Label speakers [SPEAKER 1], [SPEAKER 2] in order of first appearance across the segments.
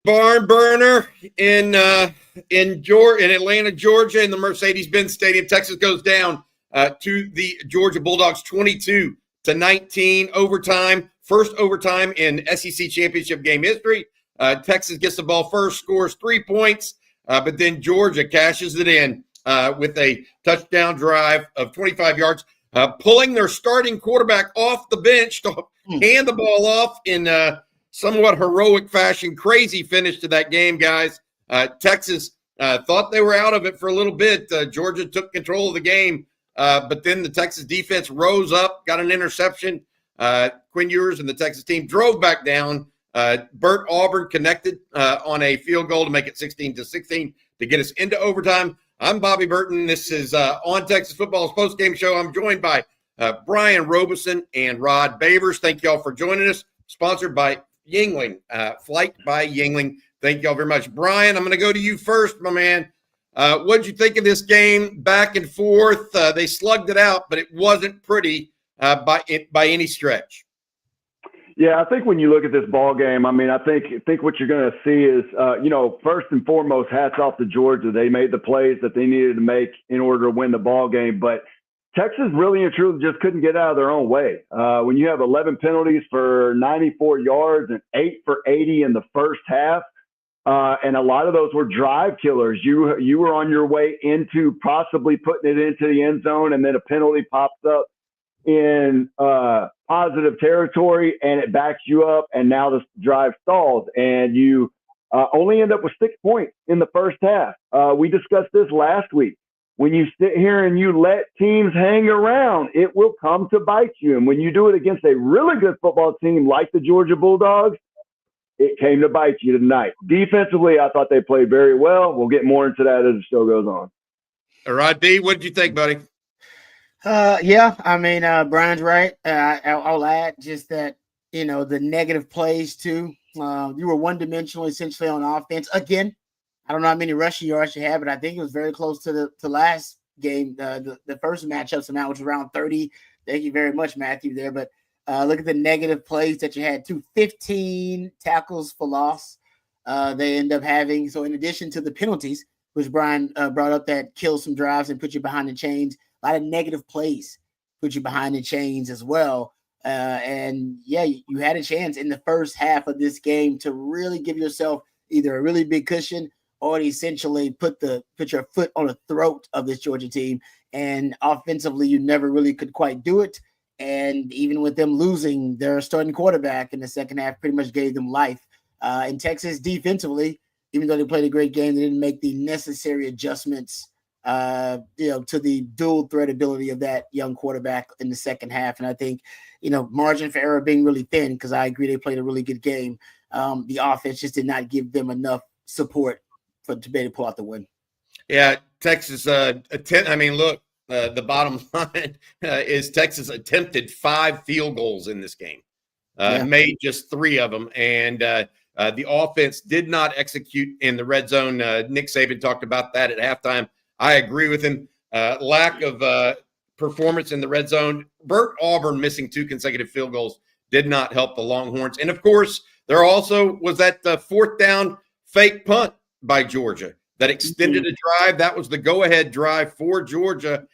[SPEAKER 1] Barn burner in Atlanta, Georgia, in the Mercedes-Benz Stadium. Texas goes down to the Georgia Bulldogs 22-19 overtime. First overtime in SEC championship game history. Texas gets the ball first, scores 3 points, but then Georgia cashes it in with a touchdown drive of 25 yards, pulling their starting quarterback off the bench to hand the ball off in somewhat heroic fashion. Crazy finish to that game, guys. Texas thought they were out of it for a little bit. Georgia took control of the game, but then the Texas defense rose up, got an interception. Quinn Ewers and the Texas team drove back down. Auburn connected on a field goal to make it 16-16 to get us into overtime. I'm Bobby Burton. This is On Texas Football's postgame show. I'm joined by Brian Robison and Rod Babers. Thank y'all for joining us. Sponsored by Yingling, Flight by Yingling. Thank y'all very much. Brian, I'm going to go to you first, my man. What did you think of this game? Back and forth. They slugged it out, but it wasn't pretty by any stretch.
[SPEAKER 2] Yeah, I think when you look at this ball game, I mean, I think what you're going to see is, first and foremost, hats off to Georgia. They made the plays that they needed to make in order to win the ball game. But Texas really and truly just couldn't get out of their own way. When you have 11 penalties for 94 yards and 8 for 80 in the first half, and a lot of those were drive killers. You were on your way into possibly putting it into the end zone, and then a penalty pops up in positive territory, and it backs you up, and now the drive stalls, and you only end up with 6 points in the first half. We discussed this last week. When you sit here and you let teams hang around, it will come to bite you. And when you do it against a really good football team like the Georgia Bulldogs, it came to bite you tonight. Defensively, I thought they played very well. We'll get more into that as the show goes on.
[SPEAKER 1] Rod B., what did you think, buddy?
[SPEAKER 3] Brian's right. I'll add just that, the negative plays too. You were one-dimensional essentially on offense. Again, I don't know how many rushing yards you had, but I think it was very close to last game, the first matchup somehow, which was around 30. Thank you very much, Matthew, there. But look at the negative plays that you had too. 15 tackles for loss they end up having. So in addition to the penalties, which Brian brought up that kill some drives and put you behind the chains, a lot of negative plays put you behind the chains as well. You had a chance in the first half of this game to really give yourself either a really big cushion or to essentially put your foot on the throat of this Georgia team. And offensively, you never really could quite do it. And even with them losing their starting quarterback in the second half, pretty much gave them life. In Texas, defensively, even though they played a great game, they didn't make the necessary adjustments to the dual threat ability of that young quarterback in the second half. And I think, margin for error being really thin, because I agree they played a really good game. The offense just did not give them enough support to be able to pull out the win.
[SPEAKER 1] Yeah, Texas, the bottom line is Texas attempted 5 field goals in this game, made just 3 of them. And the offense did not execute in the red zone. Nick Saban talked about that at halftime. I agree with him. Lack of performance in the red zone. Auburn missing 2 consecutive field goals did not help the Longhorns. And, of course, there also was that 4th down fake punt by Georgia that extended a drive. That was the go-ahead drive for Georgia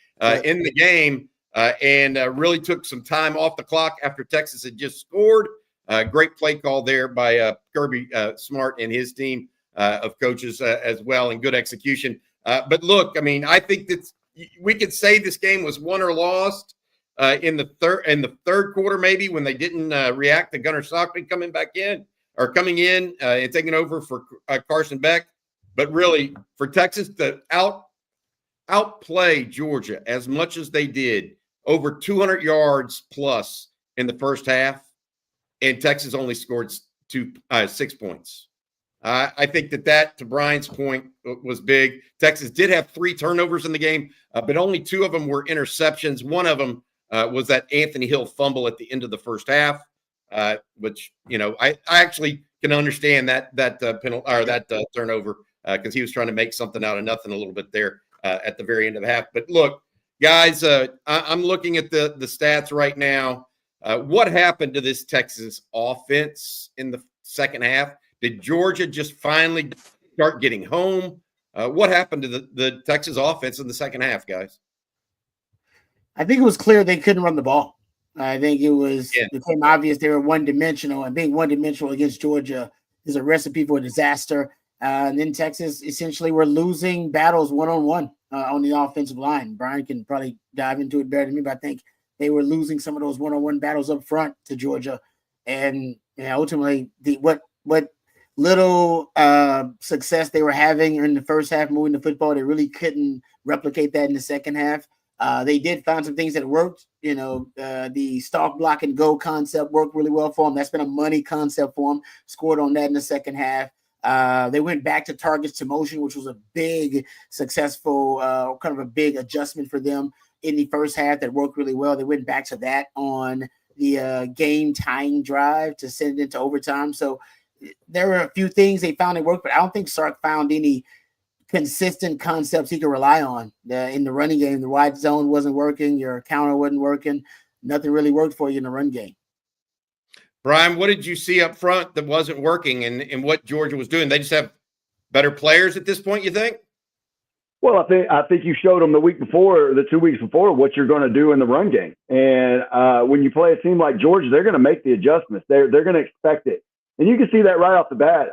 [SPEAKER 1] in the game and really took some time off the clock after Texas had just scored. Great play call there by Kirby Smart and his team of coaches as well, and good execution. But look, I think that we could say this game was won or lost in the third quarter, maybe, when they didn't react to Gunnar Stockton coming in and taking over for Carson Beck. But really, for Texas to outplay Georgia as much as they did, over 200 yards plus in the first half, and Texas only scored 6 points. I think that, to Brian's point, was big. Texas did have 3 turnovers in the game, but only 2 of them were interceptions. One of them was that Anthony Hill fumble at the end of the first half, which, I actually can understand that penalty or that turnover because he was trying to make something out of nothing a little bit there at the very end of the half. But look, guys, I'm looking at the stats right now. What happened to this Texas offense in the second half? Did Georgia just finally start getting home? What happened to the Texas offense in the second half, guys?
[SPEAKER 3] I think it was clear they couldn't run the ball. I think it became obvious they were one-dimensional, and being one-dimensional against Georgia is a recipe for disaster. And then Texas essentially were losing battles one-on-one on the offensive line. Brian can probably dive into it better than me, but I think they were losing some of those one-on-one battles up front to Georgia. And ultimately, what little success they were having in the first half moving the football, they really couldn't replicate that in the second half. They did find some things that worked. The stalk block and go concept worked really well for them. That's been a money concept for them. Scored on that in the second half. They went back to targets to motion, which was a big successful, kind of a big adjustment for them in the first half that worked really well. They went back to that on the game tying drive to send it into overtime. So there were a few things they found that worked, but I don't think Sark found any consistent concepts he could rely on in the running game. The wide zone wasn't working. Your counter wasn't working. Nothing really worked for you in the run game.
[SPEAKER 1] Brian, what did you see up front that wasn't working and what Georgia was doing? They just have better players at this point, you think?
[SPEAKER 2] Well, I think you showed them the 2 weeks before, what you're going to do in the run game. And when you play a team like Georgia, they're going to make the adjustments. They're going to expect it. And you can see that right off the bat.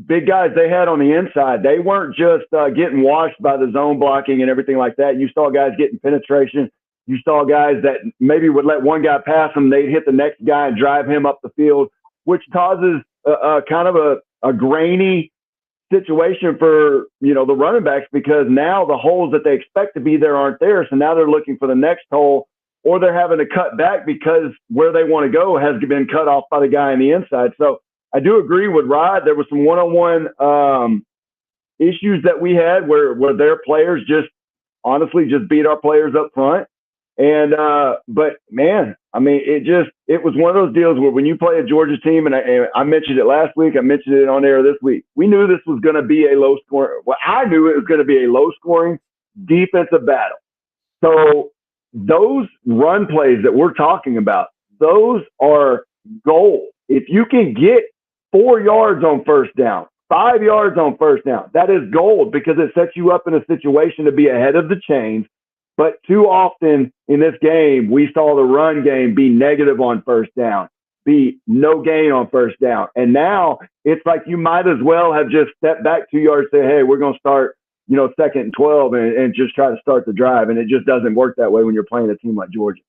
[SPEAKER 2] Big guys they had on the inside, they weren't just getting washed by the zone blocking and everything like that. You saw guys getting penetration. You saw guys that maybe would let one guy pass them. They'd hit the next guy and drive him up the field, which causes kind of a grainy situation for, the running backs, because now the holes that they expect to be there aren't there. So now they're looking for the next hole, or they're having to cut back because where they want to go has been cut off by the guy on the inside. So I do agree with Rod. There was some one-on-one issues that we had where their players honestly beat our players up front. And but man, I mean, it was one of those deals where when you play a Georgia team, and I mentioned it last week, I mentioned it on air this week. We knew this was going to be a low scoring. Well, I knew it was going to be a low scoring defensive battle. So those run plays that we're talking about, those are gold. If you can get 4 yards on first down, 5 yards on first down, that is gold, because it sets you up in a situation to be ahead of the chains. But too often in this game, we saw the run game be negative on first down, be no gain on first down. And now it's like you might as well have just stepped back 2 yards, say, hey, we're going to start, 2nd and 12 and just try to start the drive. And it just doesn't work that way when you're playing a team like Georgia.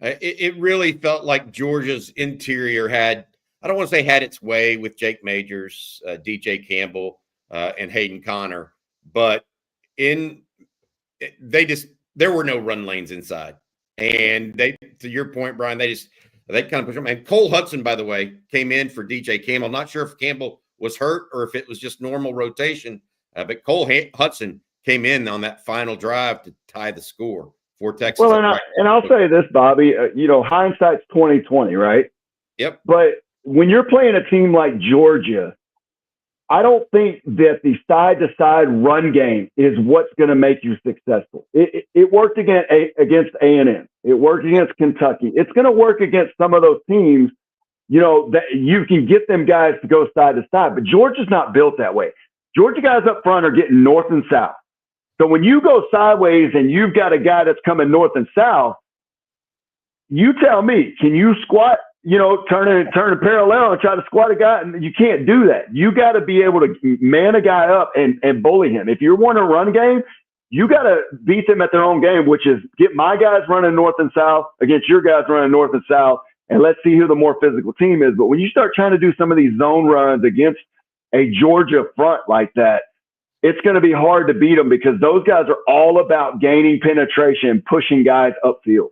[SPEAKER 1] It really felt like Georgia's interior had, I don't want to say had its way with Jake Majors, DJ Campbell, and Hayden Connor, but there were no run lanes inside. And to your point, Brian, they kind of pushed them. And Cole Hudson, by the way, came in for DJ Campbell. Not sure if Campbell was hurt or if it was just normal rotation, but Cole Hudson came in on that final drive to tie the score for Texas.
[SPEAKER 2] Well, and I'll say this, Bobby, hindsight's 20/20, right?
[SPEAKER 1] Yep.
[SPEAKER 2] But when you're playing a team like Georgia, I don't think that the side-to-side run game is what's going to make you successful. It worked against A&M. It worked against Kentucky. It's going to work against some of those teams, that you can get them guys to go side to side. But Georgia's not built that way. Georgia guys up front are getting north and south. So when you go sideways and you've got a guy that's coming north and south, you tell me, can you squat, turn a parallel and try to squat a guy? And you can't do that. You got to be able to man a guy up and bully him. If you're wanting a run game, you got to beat them at their own game, which is get my guys running north and south against your guys running north and south, and let's see who the more physical team is. But when you start trying to do some of these zone runs against a Georgia front like that, it's going to be hard to beat them, because those guys are all about gaining penetration, pushing guys upfield.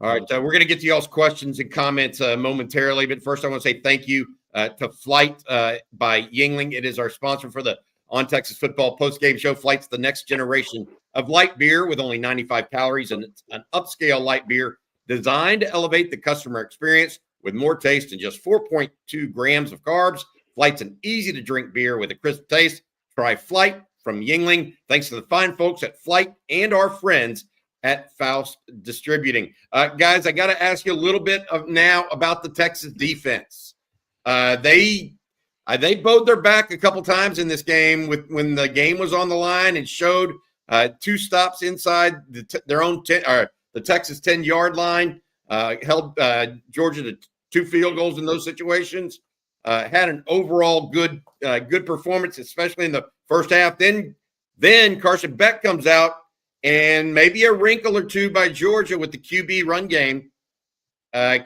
[SPEAKER 1] All right, we're going to get to y'all's questions and comments momentarily, but first I want to say thank you to Flight by Yuengling. It is our sponsor for the On Texas Football postgame show. Flight's the next generation of light beer with only 95 calories, and it's an upscale light beer designed to elevate the customer experience with more taste and just 4.2 grams of carbs. Flight's an easy-to-drink beer with a crisp taste. Try Flight from Yuengling. Thanks to the fine folks at Flight and our friends at Faust Distributing. Guys, I got to ask you a little bit now about the Texas defense. They bowed their back a couple times in this game when the game was on the line and showed 2 stops inside their own the Texas 10-yard line, held Georgia to 2 field goals in those situations. Had an overall good performance, especially in the first half. Then Carson Beck comes out, and maybe a wrinkle or two by Georgia with the QB run game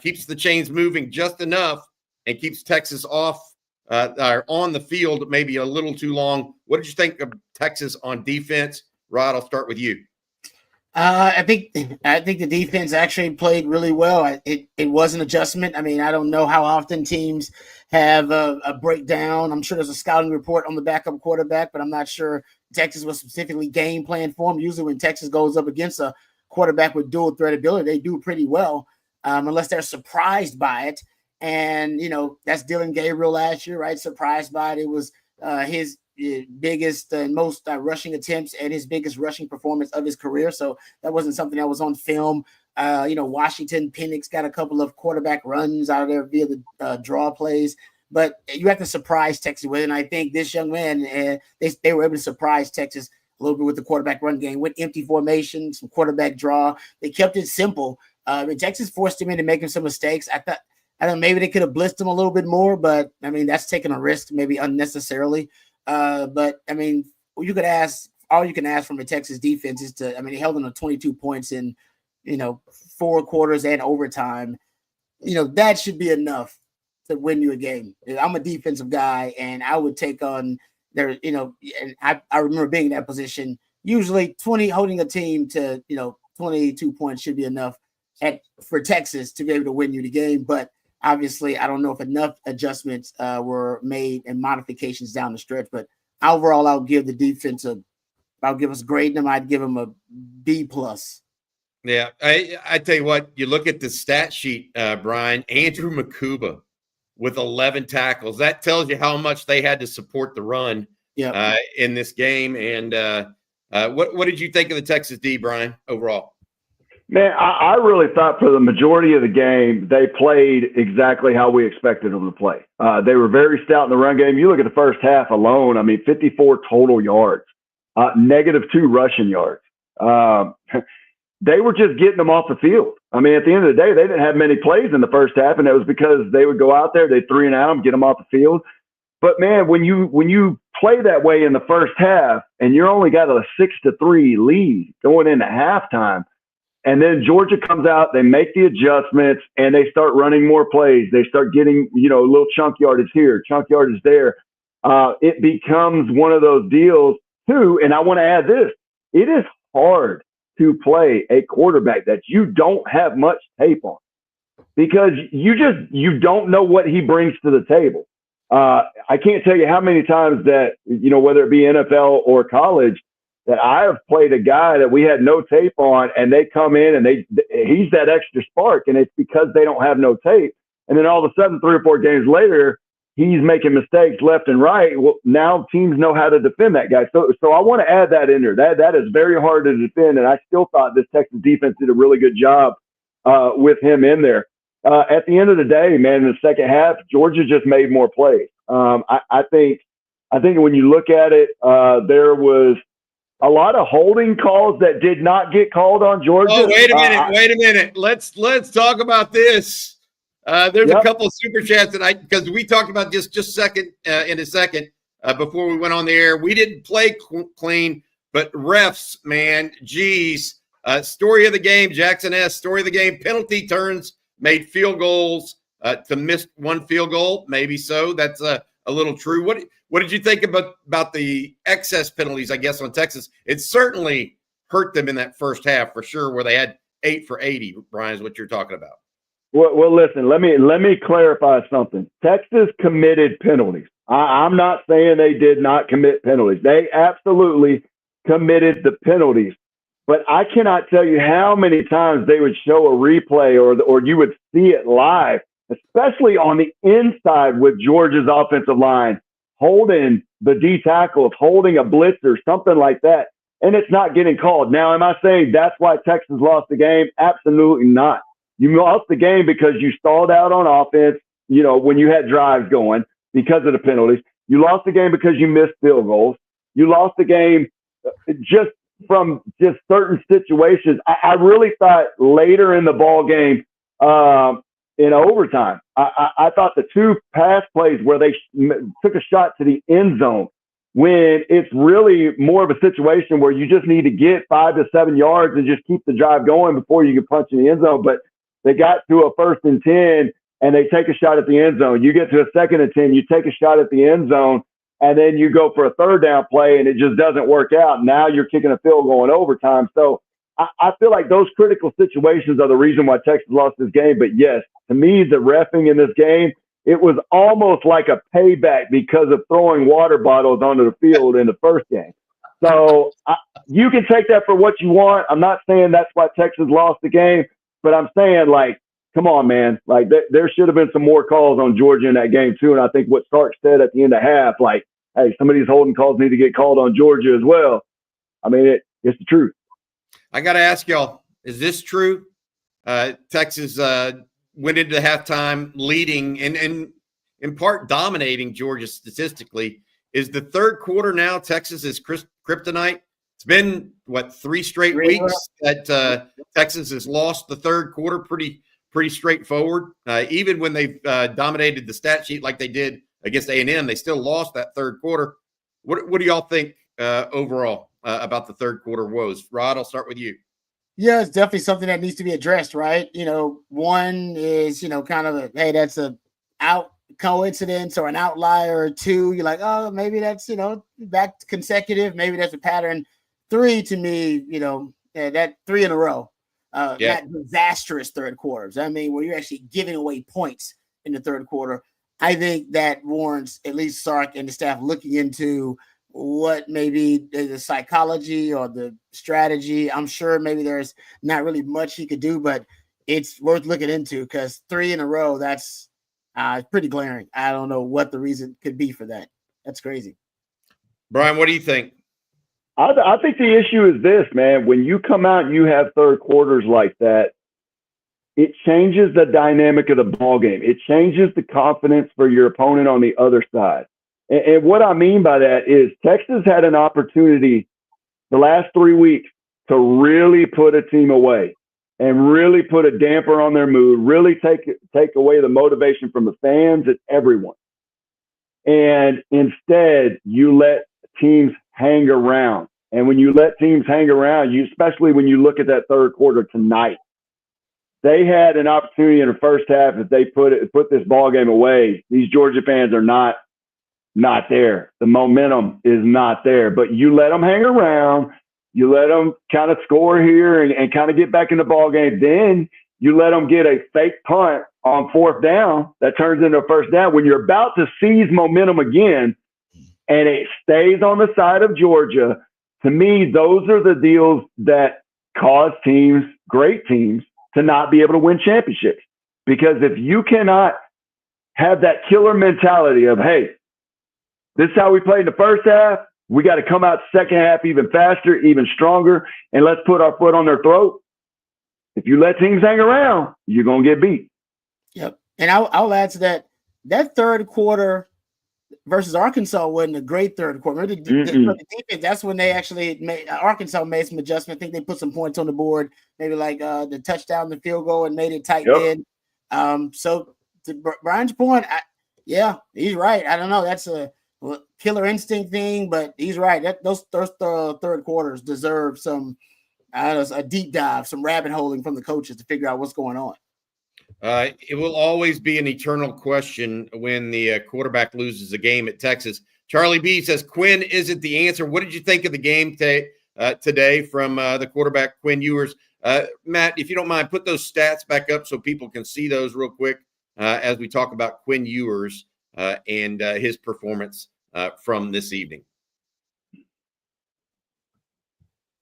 [SPEAKER 1] keeps the chains moving just enough and keeps Texas off on the field maybe a little too long. What did you think of Texas on defense? Rod, I'll start with you.
[SPEAKER 3] I think the defense actually played really well. It was an adjustment. I mean, I don't know how often teams have a breakdown. I'm sure there's a scouting report on the backup quarterback, but I'm not sure Texas was specifically game plan for him. Usually when Texas goes up against a quarterback with dual threat ability, they do pretty well, unless they're surprised by it. And, that's Dylan Gabriel last year, right? Surprised by it. It was his biggest and most rushing attempts and his biggest rushing performance of his career. So that wasn't something that was on film. Washington Penix got a couple of quarterback runs out of there via the draw plays. But you have to surprise Texas with it. And I think this young man, they were able to surprise Texas a little bit with the quarterback run game, with empty formation, some quarterback draw. They kept it simple. Texas forced him into making some mistakes. I thought maybe they could have blitzed him a little bit more, but I mean, that's taking a risk, maybe unnecessarily. But I mean, all you can ask from the Texas defense is they held them to 22 points in, 4 quarters and overtime. That should be enough to win you a game. I'm a defensive guy, and I would take on their, and I remember being in that position. Usually holding a team to, 22 points should be enough for Texas to be able to win you the game. But obviously, I don't know if enough adjustments were made and modifications down the stretch. But overall, I'll give the defense I'll give us grading them. I'd give them a B+.
[SPEAKER 1] Yeah, I tell you what, you look at the stat sheet, Brian, Andrew Makuba with 11 tackles. That tells you how much they had to support the run in this game. And what did you think of the Texas D, Brian, overall?
[SPEAKER 2] Man, I really thought for the majority of the game, they played exactly how we expected them to play. They were very stout in the run game. You look at the first half alone, 54 total yards, -2 rushing yards. They were just getting them off the field. At the end of the day, they didn't have many plays in the first half, and it was because they would go out there, they'd 3 and out them, get them off the field. But man, when you play that way in the first half, and you're only got a 6-3 lead going into halftime, and then Georgia comes out, they make the adjustments, and they start running more plays. They start getting, a little chunk yardage here, chunk yardage there. It becomes one of those deals too. And I want to add this: it is hard to play a quarterback that you don't have much tape on, because you don't know what he brings to the table. I can't tell you how many times that, whether it be NFL or college, that I have played a guy that we had no tape on, and they come in and he's that extra spark, and it's because they don't have no tape. And then all of a sudden, 3 or 4 games later, he's making mistakes left and right. Well, now teams know how to defend that guy. So I want to add that in there. That is very hard to defend, and I still thought this Texas defense did a really good job with him in there. At the end of the day, man, in the second half, Georgia just made more plays. I think when you look at it, there was a lot of holding calls that did not get called on Georgia.
[SPEAKER 1] Oh, wait a minute. Let's talk about this. There's a couple of super chats because we talked about this just in a second before we went on the air. We didn't play clean, but refs, man, geez. Story of the game, Jackson S. Story of the game: penalty turns, made field goals to miss 1 field goal. Maybe so. That's a little true. What did you think about the excess penalties, I guess, on Texas? It certainly hurt them in that first half for sure, where they had 8 for 80, Brian, is what you're talking about.
[SPEAKER 2] Well, listen, let me clarify something. Texas committed penalties. I'm not saying they did not commit penalties. They absolutely committed the penalties. But I cannot tell you how many times they would show a replay or you would see it live, especially on the inside with Georgia's offensive line, holding the D tackles, holding a blitzer, something like that, and it's not getting called. Now, am I saying that's why Texas lost the game? Absolutely not. You lost the game because you stalled out on offense. when you had drives going because of the penalties. You lost the game because you missed field goals. You lost the game just from just certain situations. I really thought later in the ball game, in overtime, I thought the two pass plays where they took a shot to the end zone, when it's really more of a situation where you just need to get 5 to 7 yards and just keep the drive going before you can punch in the end zone. But they got to a 1st and 10 and they take a shot at the end zone. You get to a 2nd and 10, you take a shot at the end zone, and then you go for a 3rd down play and it just doesn't work out. Now you're kicking a field goal in overtime. So I feel like those critical situations are the reason why Texas lost this game. But yes, to me, the reffing in this game, it was almost like a payback because of throwing water bottles onto the field in the first game. So you can take that for what you want. I'm not saying that's why Texas lost the game, but I'm saying, like, come on, man. Like, there should have been some more calls on Georgia in that game, too. And I think what Stark said at the end of half, like, hey, some of these holding calls need to get called on Georgia as well. I mean, it's the truth.
[SPEAKER 1] I got to ask y'all, is this true? Texas went into halftime leading and in part dominating Georgia statistically. Is the third quarter now Texas's kryptonite? It's been, 3 straight weeks that Texas has lost the third quarter pretty straightforward. Even when they've dominated the stat sheet like they did against A&M, they still lost that third quarter. What do y'all think overall about the third quarter woes? Rod, I'll start with you.
[SPEAKER 3] Yeah, it's definitely something that needs to be addressed, right? One is, kind of that's a out coincidence or an outlier. 2, you're like, oh, maybe that's, back consecutive. Maybe that's a pattern. 3, to me, that 3 in a row. Not disastrous third quarters. I mean, where you're actually giving away points in the third quarter. I think that warrants at least Sark and the staff looking into what maybe the psychology or the strategy. I'm sure maybe there's not really much he could do, but it's worth looking into, because 3 in a row, that's pretty glaring. I don't know what the reason could be for that. That's crazy.
[SPEAKER 1] Brian, what do you think?
[SPEAKER 2] I think the issue is this, man. When you come out and you have third quarters like that, it changes the dynamic of the ball game. It changes the confidence for your opponent on the other side. And what I mean by that is Texas had an opportunity the last 3 weeks to really put a team away and really put a damper on their mood, really take away the motivation from the fans and everyone. And instead, you let teams hang around. And when you let teams hang around, especially when you look at that third quarter tonight, they had an opportunity in the first half. If they put this ball game away, these Georgia fans are not there. The momentum is not there. But you let them hang around. You let them kind of score here and kind of get back in the ball game. Then you let them get a fake punt on 4th down that turns into a first down. When you're about to seize momentum again, and it stays on the side of Georgia, to me, those are the deals that cause teams, great teams, to not be able to win championships. Because if you cannot have that killer mentality of, hey, this is how we played in the first half, we got to come out second half even faster, even stronger, and let's put our foot on their throat. If you let teams hang around, you're going to get beat.
[SPEAKER 3] Yep. And I'll add to that third quarter versus Arkansas wasn't a great third quarter. The defense, that's when they actually Arkansas made some adjustment. I think they put some points on the board, maybe like the touchdown, the field goal, and made it tight then. So to Brian's point, he's right. I don't know. That's a killer instinct thing, but he's right. Those third quarters deserve some, a deep dive, some rabbit holing from the coaches to figure out what's going on.
[SPEAKER 1] It will always be an eternal question when the quarterback loses a game at Texas. Charlie B says Quinn isn't the answer. What did you think of the game today from the quarterback, Quinn Ewers? Matt, if you don't mind, put those stats back up so people can see those real quick as we talk about Quinn Ewers and his performance from this evening.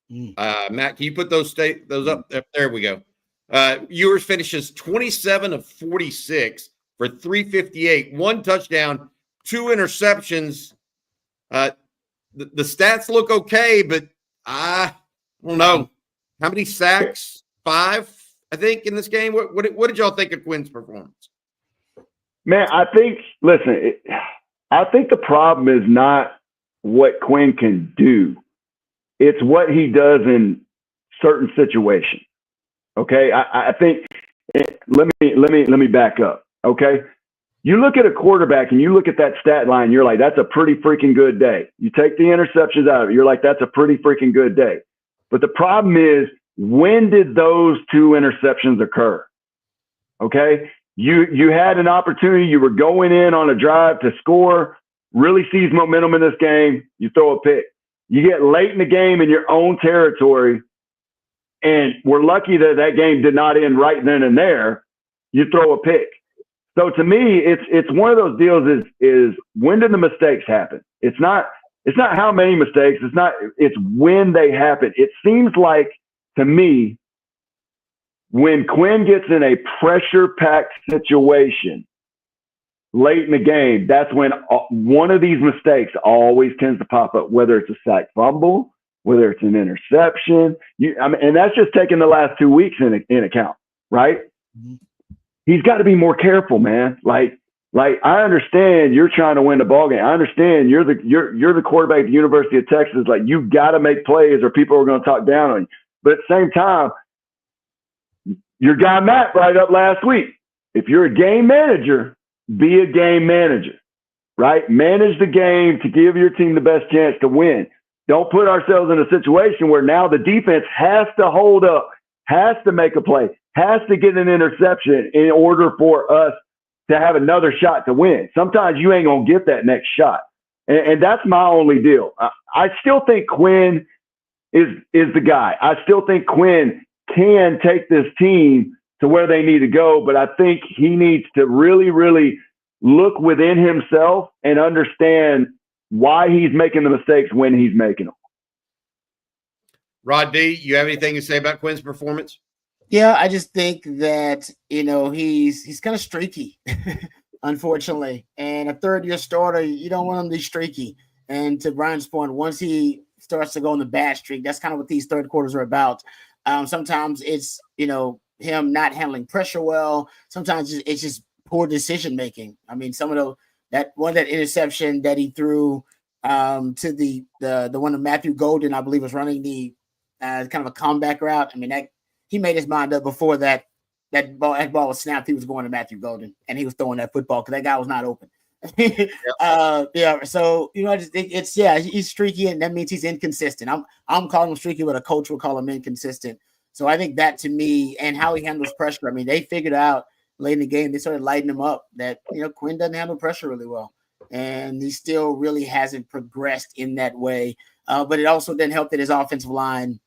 [SPEAKER 1] Matt, can you put those up? There we go. Ewers finishes 27 of 46 for 358, 1 touchdown, 2 interceptions. The stats look okay, but I don't know. How many sacks? 5, I think, in this game. What did y'all think of Quinn's performance?
[SPEAKER 2] Man, I think the problem is not what Quinn can do. It's what he does in certain situations. Okay. I think let me back up. Okay. You look at a quarterback and you look at that stat line, you're like, that's a pretty freaking good day. You take the interceptions out of it, you're like, that's a pretty freaking good day. But the problem is, when did those 2 interceptions occur? Okay. You had an opportunity. You were going in on a drive to score, really seize momentum in this game. You throw a pick. You get late in the game in your own territory, and we're lucky that that game did not end right then and there. You throw a pick. So to me, it's one of those deals is when did the mistakes happen? It's not how many mistakes. It's when they happen. It seems like to me, when Quinn gets in a pressure-packed situation late in the game, that's when one of these mistakes always tends to pop up, whether it's a sack fumble, whether it's an interception. And that's just taking the last 2 weeks in account, right? Mm-hmm. He's got to be more careful, man. Like I understand you're trying to win the ball game. I understand you're the quarterback at the University of Texas. Like, you've got to make plays or people are going to talk down on you. But at the same time, your guy Matt brought it up last week. If you're a game manager, be a game manager, right? Manage the game to give your team the best chance to win. Don't put ourselves in a situation where now the defense has to hold up, has to make a play, has to get an interception in order for us to have another shot to win. Sometimes you ain't going to get that next shot. And that's my only deal. I still think Quinn is the guy. I still think Quinn can take this team to where they need to go, but I think he needs to really, really look within himself and understand why he's making the mistakes when he's making them.
[SPEAKER 1] Rod D, you have anything to say about Quinn's performance?
[SPEAKER 3] Yeah, I just think that, he's kind of streaky, unfortunately. And a third-year starter, you don't want him to be streaky. And to Brian's point, once he starts to go on the bad streak, that's kind of what these third quarters are about. Sometimes it's, him not handling pressure well. Sometimes it's just poor decision-making. I mean, that interception that he threw to the one of Matthew Golden, I believe, was running the kind of a comeback route. I mean, that he made his mind up before that ball was snapped. He was going to Matthew Golden, and he was throwing that football because that guy was not open. So I just think he's streaky, and that means he's inconsistent. I'm calling him streaky, but a coach will call him inconsistent. So I think that, to me, and how he handles pressure. I mean, they figured out late in the game, they started lighting him up that Quinn doesn't handle pressure really well, and he still really hasn't progressed in that way. But it also didn't help that his offensive line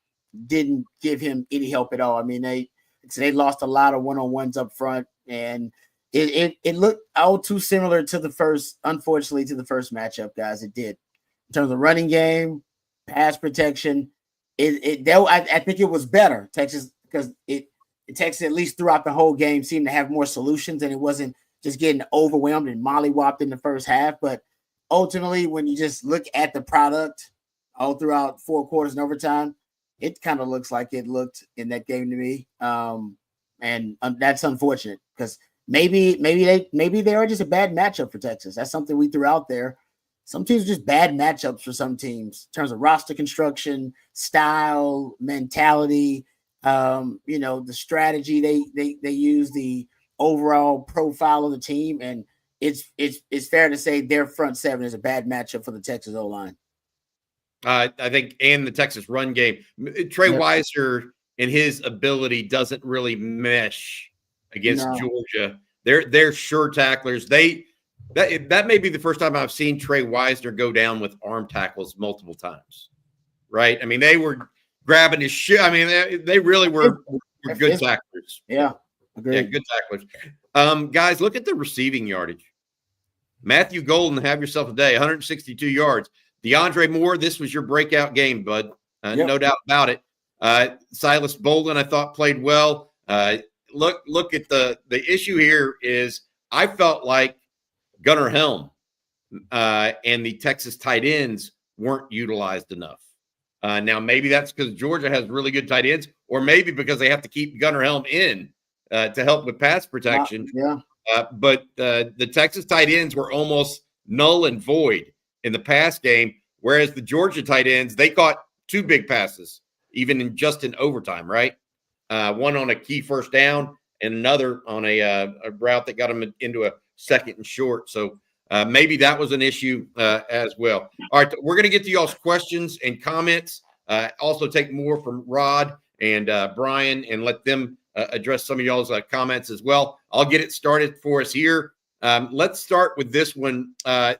[SPEAKER 3] didn't give him any help at all. I mean, they lost a lot of one-on-ones up front, and it looked all too similar to the first matchup, guys. It did. In terms of running game, pass protection, I think it was better, Texas, because Texas, at least throughout the whole game, seemed to have more solutions, and it wasn't just getting overwhelmed and mollywopped in the first half. But ultimately, when you just look at the product all throughout 4 quarters and overtime, it kind of looks like it looked in that game to me. And that's unfortunate, because maybe they are just a bad matchup for Texas. That's something we threw out there. Some teams are just bad matchups for some teams in terms of roster construction, style, mentality, the strategy they use, the overall profile of the team, and it's fair to say their front seven is a bad matchup for the Texas O-line.
[SPEAKER 1] I think, and the Texas run game. Trey Weiser and his ability doesn't really mesh against Georgia. They're sure tacklers. That may be the first time I've seen Trey Weiser go down with arm tackles multiple times. Right? I mean, they were grabbing his shoe. I mean, they really were good tacklers.
[SPEAKER 3] Yeah, agreed.
[SPEAKER 1] Yeah, good tacklers. Guys, look at the receiving yardage. Matthew Golden, have yourself a day, 162 yards. DeAndre Moore, this was your breakout game, bud. No doubt about it. Silas Bolden, I thought, played well. Look at the issue here is I felt like Gunnar Helm and the Texas tight ends weren't utilized enough. Now, maybe that's because Georgia has really good tight ends, or maybe because they have to keep Gunnar Helm in to help with pass protection. But the Texas tight ends were almost null and void in the pass game, whereas the Georgia tight ends, they caught 2 big passes, even in overtime, right? One on a key first down and another on a route that got them into a 2nd and short. So maybe that was an issue as well. All right, we're going to get to y'all's questions and comments. Also take more from Rod and Brian and let them address some of y'all's comments as well. I'll get it started for us here. Let's start with this one.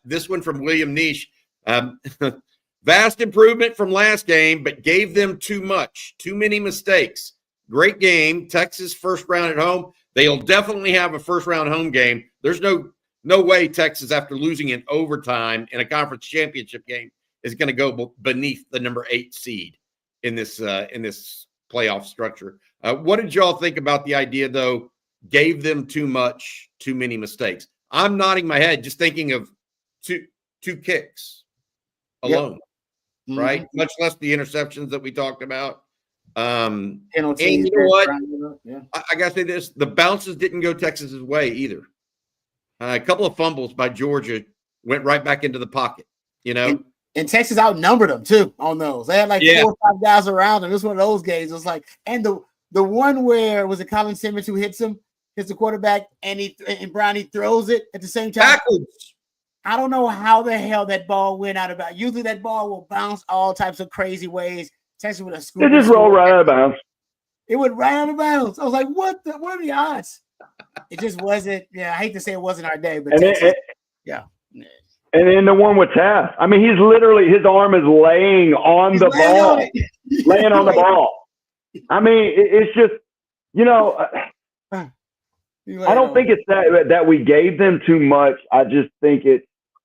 [SPEAKER 1] This one from William Niche. Vast improvement from last game, but gave them too much, too many mistakes. Great game. Texas first round at home. They'll definitely have a first round home game. There's no way Texas, after losing in overtime in a conference championship game, is going to go beneath the number 8 seed in this playoff structure. What did y'all think about the idea, though? Gave them too much, too many mistakes. I'm nodding my head, just thinking of two kicks alone, right? Much less the interceptions that we talked about.
[SPEAKER 3] Penalties.
[SPEAKER 1] And you know what? Yeah. I got to say this: the bounces didn't go Texas's way either. A couple of fumbles by Georgia went right back into the pocket. You know,
[SPEAKER 3] and Texas outnumbered them too on those. They had like 4 or 5 guys around them. It was one of those games. It was like, and the one where was it Colin Simmons who hits the quarterback, and Brownie throws it at the same time.
[SPEAKER 1] Backwards.
[SPEAKER 3] I don't know how the hell that ball went out of bounds. Usually that ball will bounce all types of crazy ways. Texas would have scored.
[SPEAKER 2] It just rolled right out of bounds.
[SPEAKER 3] It went right out of bounds. I was like, what are the odds? It just wasn't. Yeah, I hate to say it wasn't our day, but Texas, yeah.
[SPEAKER 2] And then the one with Taft. I mean, he's literally, his arm is laying on the ball, laying on the ball. I mean, it's just, you know, I don't think it's that we gave them too much. I just think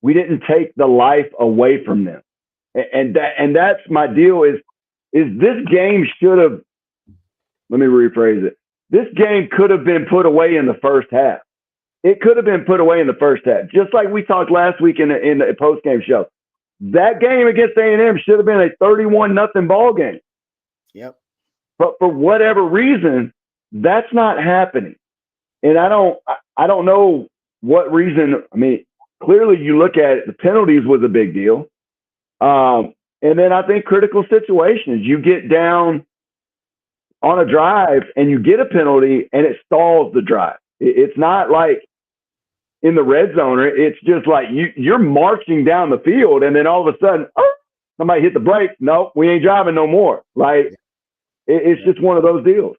[SPEAKER 2] we didn't take the life away from them. And that's my deal is this game should have, let me rephrase it. This game could have been put away in the first half. It could have been put away in the first half, just like we talked last week in the post-game show. That game against A&M should have been a 31-0 ball game.
[SPEAKER 3] Yep.
[SPEAKER 2] But for whatever reason, that's not happening. And I don't know what reason. I mean, clearly you look at it, the penalties was a big deal. And then I think critical situations, you get down on a drive and you get a penalty and it stalls the drive. It's not like in the red zone, it's just like you're marching down the field and then all of a sudden, somebody hit the brake. No, we ain't driving no more. Like it's just one of those deals.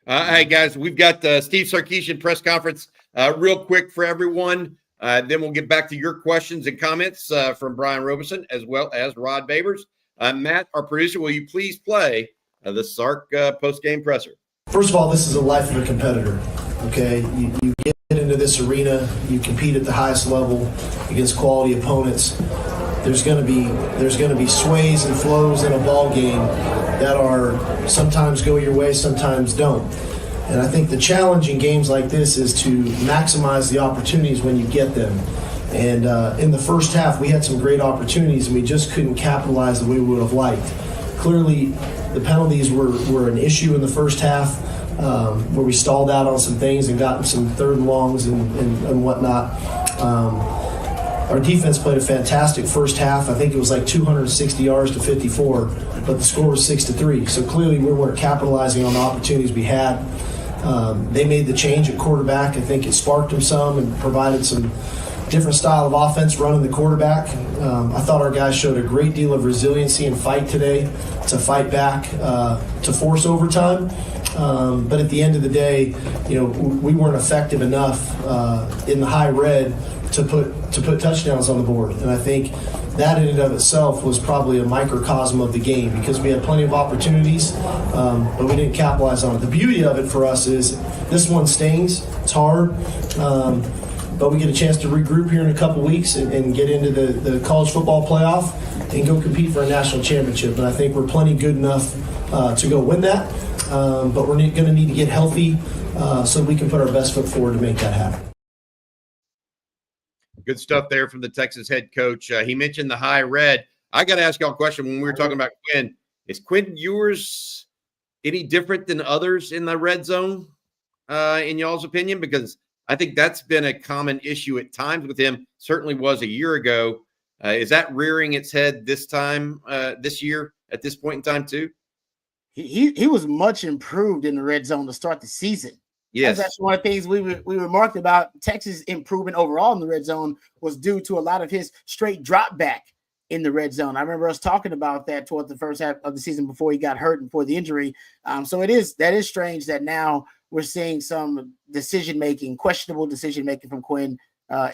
[SPEAKER 1] Hey, guys, we've got the Steve Sarkeesian press conference real quick for everyone. Then we'll get back to your questions and comments from Brian Robison as well as Rod Babers. Matt, our producer, will you please play the Sark post-game presser?
[SPEAKER 4] First of all, this is a life of a competitor, okay? You get into this arena, you compete at the highest level against quality opponents. There's going to be sways and flows in a ball game that are sometimes go your way, sometimes don't. And I think the challenge in games like this is to maximize the opportunities when you get them. And in the first half, we had some great opportunities, and we just couldn't capitalize the way we would have liked. Clearly, the penalties were an issue in the first half, where we stalled out on some things and got some third and longs and whatnot. Our defense played a fantastic first half. I think it was like 260 yards to 54, but the score was 6-3. So clearly we weren't capitalizing on the opportunities we had. They made the change at quarterback. I think it sparked them some and provided some different style of offense running the quarterback. I thought our guys showed a great deal of resiliency and fight today to fight back, to force overtime. But at the end of the day, we weren't effective enough in the high red to put touchdowns on the board. And I think that in and of itself was probably a microcosm of the game because we had plenty of opportunities, but we didn't capitalize on it. The beauty of it for us is this one stings. It's hard. But we get a chance to regroup here in a couple weeks and get into the college football playoff and go compete for a national championship. And I think we're plenty good enough to go win that. But we're going to need to get healthy so we can put our best foot forward to make that happen.
[SPEAKER 1] Good stuff there from the Texas head coach. He mentioned the high red. I got to ask y'all a question when we were talking about Quinn. Is Quinn Ewers any different than others in the red zone, in y'all's opinion? Because I think that's been a common issue at times with him. Certainly was a year ago. Is that rearing its head this time, this year, at this point in time, too?
[SPEAKER 3] He was much improved in the red zone to start the season.
[SPEAKER 1] Yes.
[SPEAKER 3] That's one of the things we remarked about. Texas' improvement overall in the red zone was due to a lot of his straight drop back in the red zone. I remember us talking about that toward the first half of the season before he got hurt and before the injury. So that is strange that now we're seeing some questionable decision making from Quinn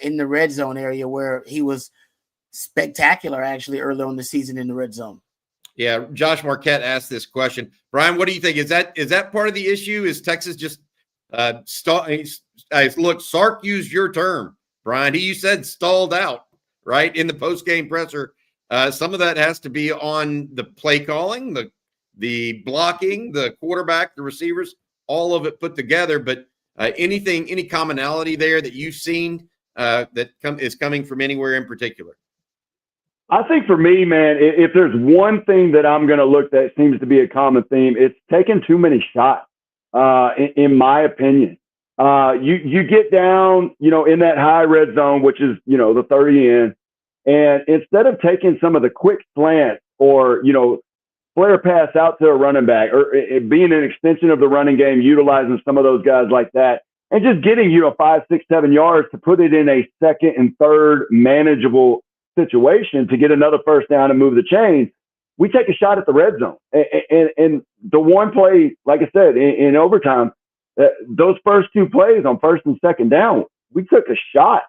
[SPEAKER 3] in the red zone area, where he was spectacular actually early on the season in the red zone.
[SPEAKER 1] Yeah, Josh Marquette asked this question. Brian, what do you think? Is that part of the issue? Is Texas just look, Sark used your term, Brian. You said stalled out, right, in the post-game presser. Some of that has to be on the play calling, the blocking, the quarterback, the receivers, all of it put together. But any commonality there that you've seen that is coming from anywhere in particular?
[SPEAKER 2] I think for me, man, if there's one thing that I'm going to look that seems to be a common theme, it's taking too many shots, in my opinion. You get down, in that high red zone, which is, the 30 in, and instead of taking some of the quick slants or, flare pass out to a running back or it being an extension of the running game, utilizing some of those guys like that, and just getting, 5, 6, 7 yards to put it in a second and third manageable situation to get another first down and move the chains, we take a shot at the red zone. And the one play, like I said, in overtime, those first two plays on first and second down, we took a shot.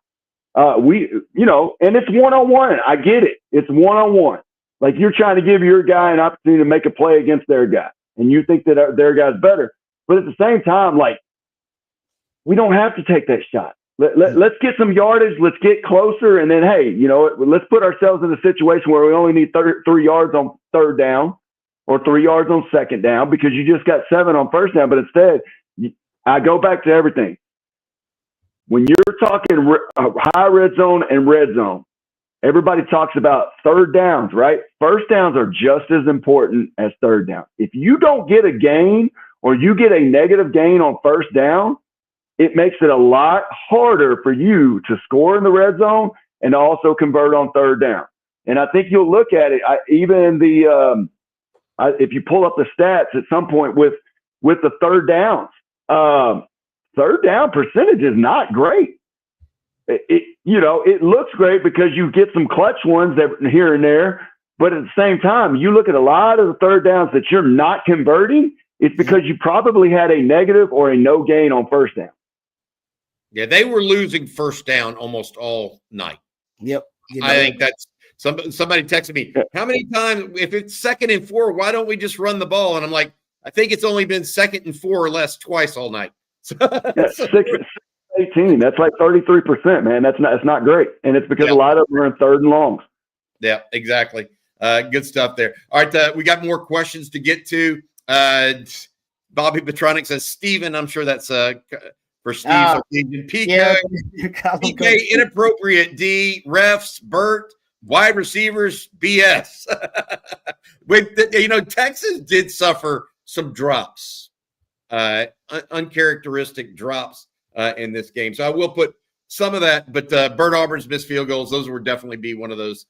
[SPEAKER 2] And it's one-on-one. I get it. It's one-on-one. Like, you're trying to give your guy an opportunity to make a play against their guy, and you think that their guy's better. But at the same time, like, we don't have to take that shot. Let's get some yardage. Let's get closer. And then, hey, let's put ourselves in a situation where we only need 3 yards on third down or 3 yards on second down because you just got 7 on first down. But instead, I go back to everything. When you're talking high red zone and red zone, everybody talks about third downs, right? First downs are just as important as third down. If you don't get a gain or you get a negative gain on first down, it makes it a lot harder for you to score in the red zone and also convert on third down. And I think you'll look at it, if you pull up the stats at some point with the third downs, third down percentage is not great. It looks great because you get some clutch ones here and there, but at the same time, you look at a lot of the third downs that you're not converting, it's because you probably had a negative or a no gain on first down.
[SPEAKER 1] Yeah, they were losing first down almost all night.
[SPEAKER 3] Yep.
[SPEAKER 1] I think that's somebody texted me, how many times, if it's 2nd and 4, why don't we just run the ball? And I'm like, I think it's only been 2nd and 4 or less twice all night.
[SPEAKER 2] 18. That's like 33%, man. That's not great. And it's because a lot of them are in third and longs.
[SPEAKER 1] Yeah, exactly. Good stuff there. All right, we got more questions to get to. Bobby Petronic says, Steven, I'm sure that's for Steve. PK, inappropriate D, refs, Burt, wide receivers, BS. Texas did suffer some drops, uncharacteristic drops in this game. So I will put some of that, but Burt Auburn's missed field goals, those will definitely be one of those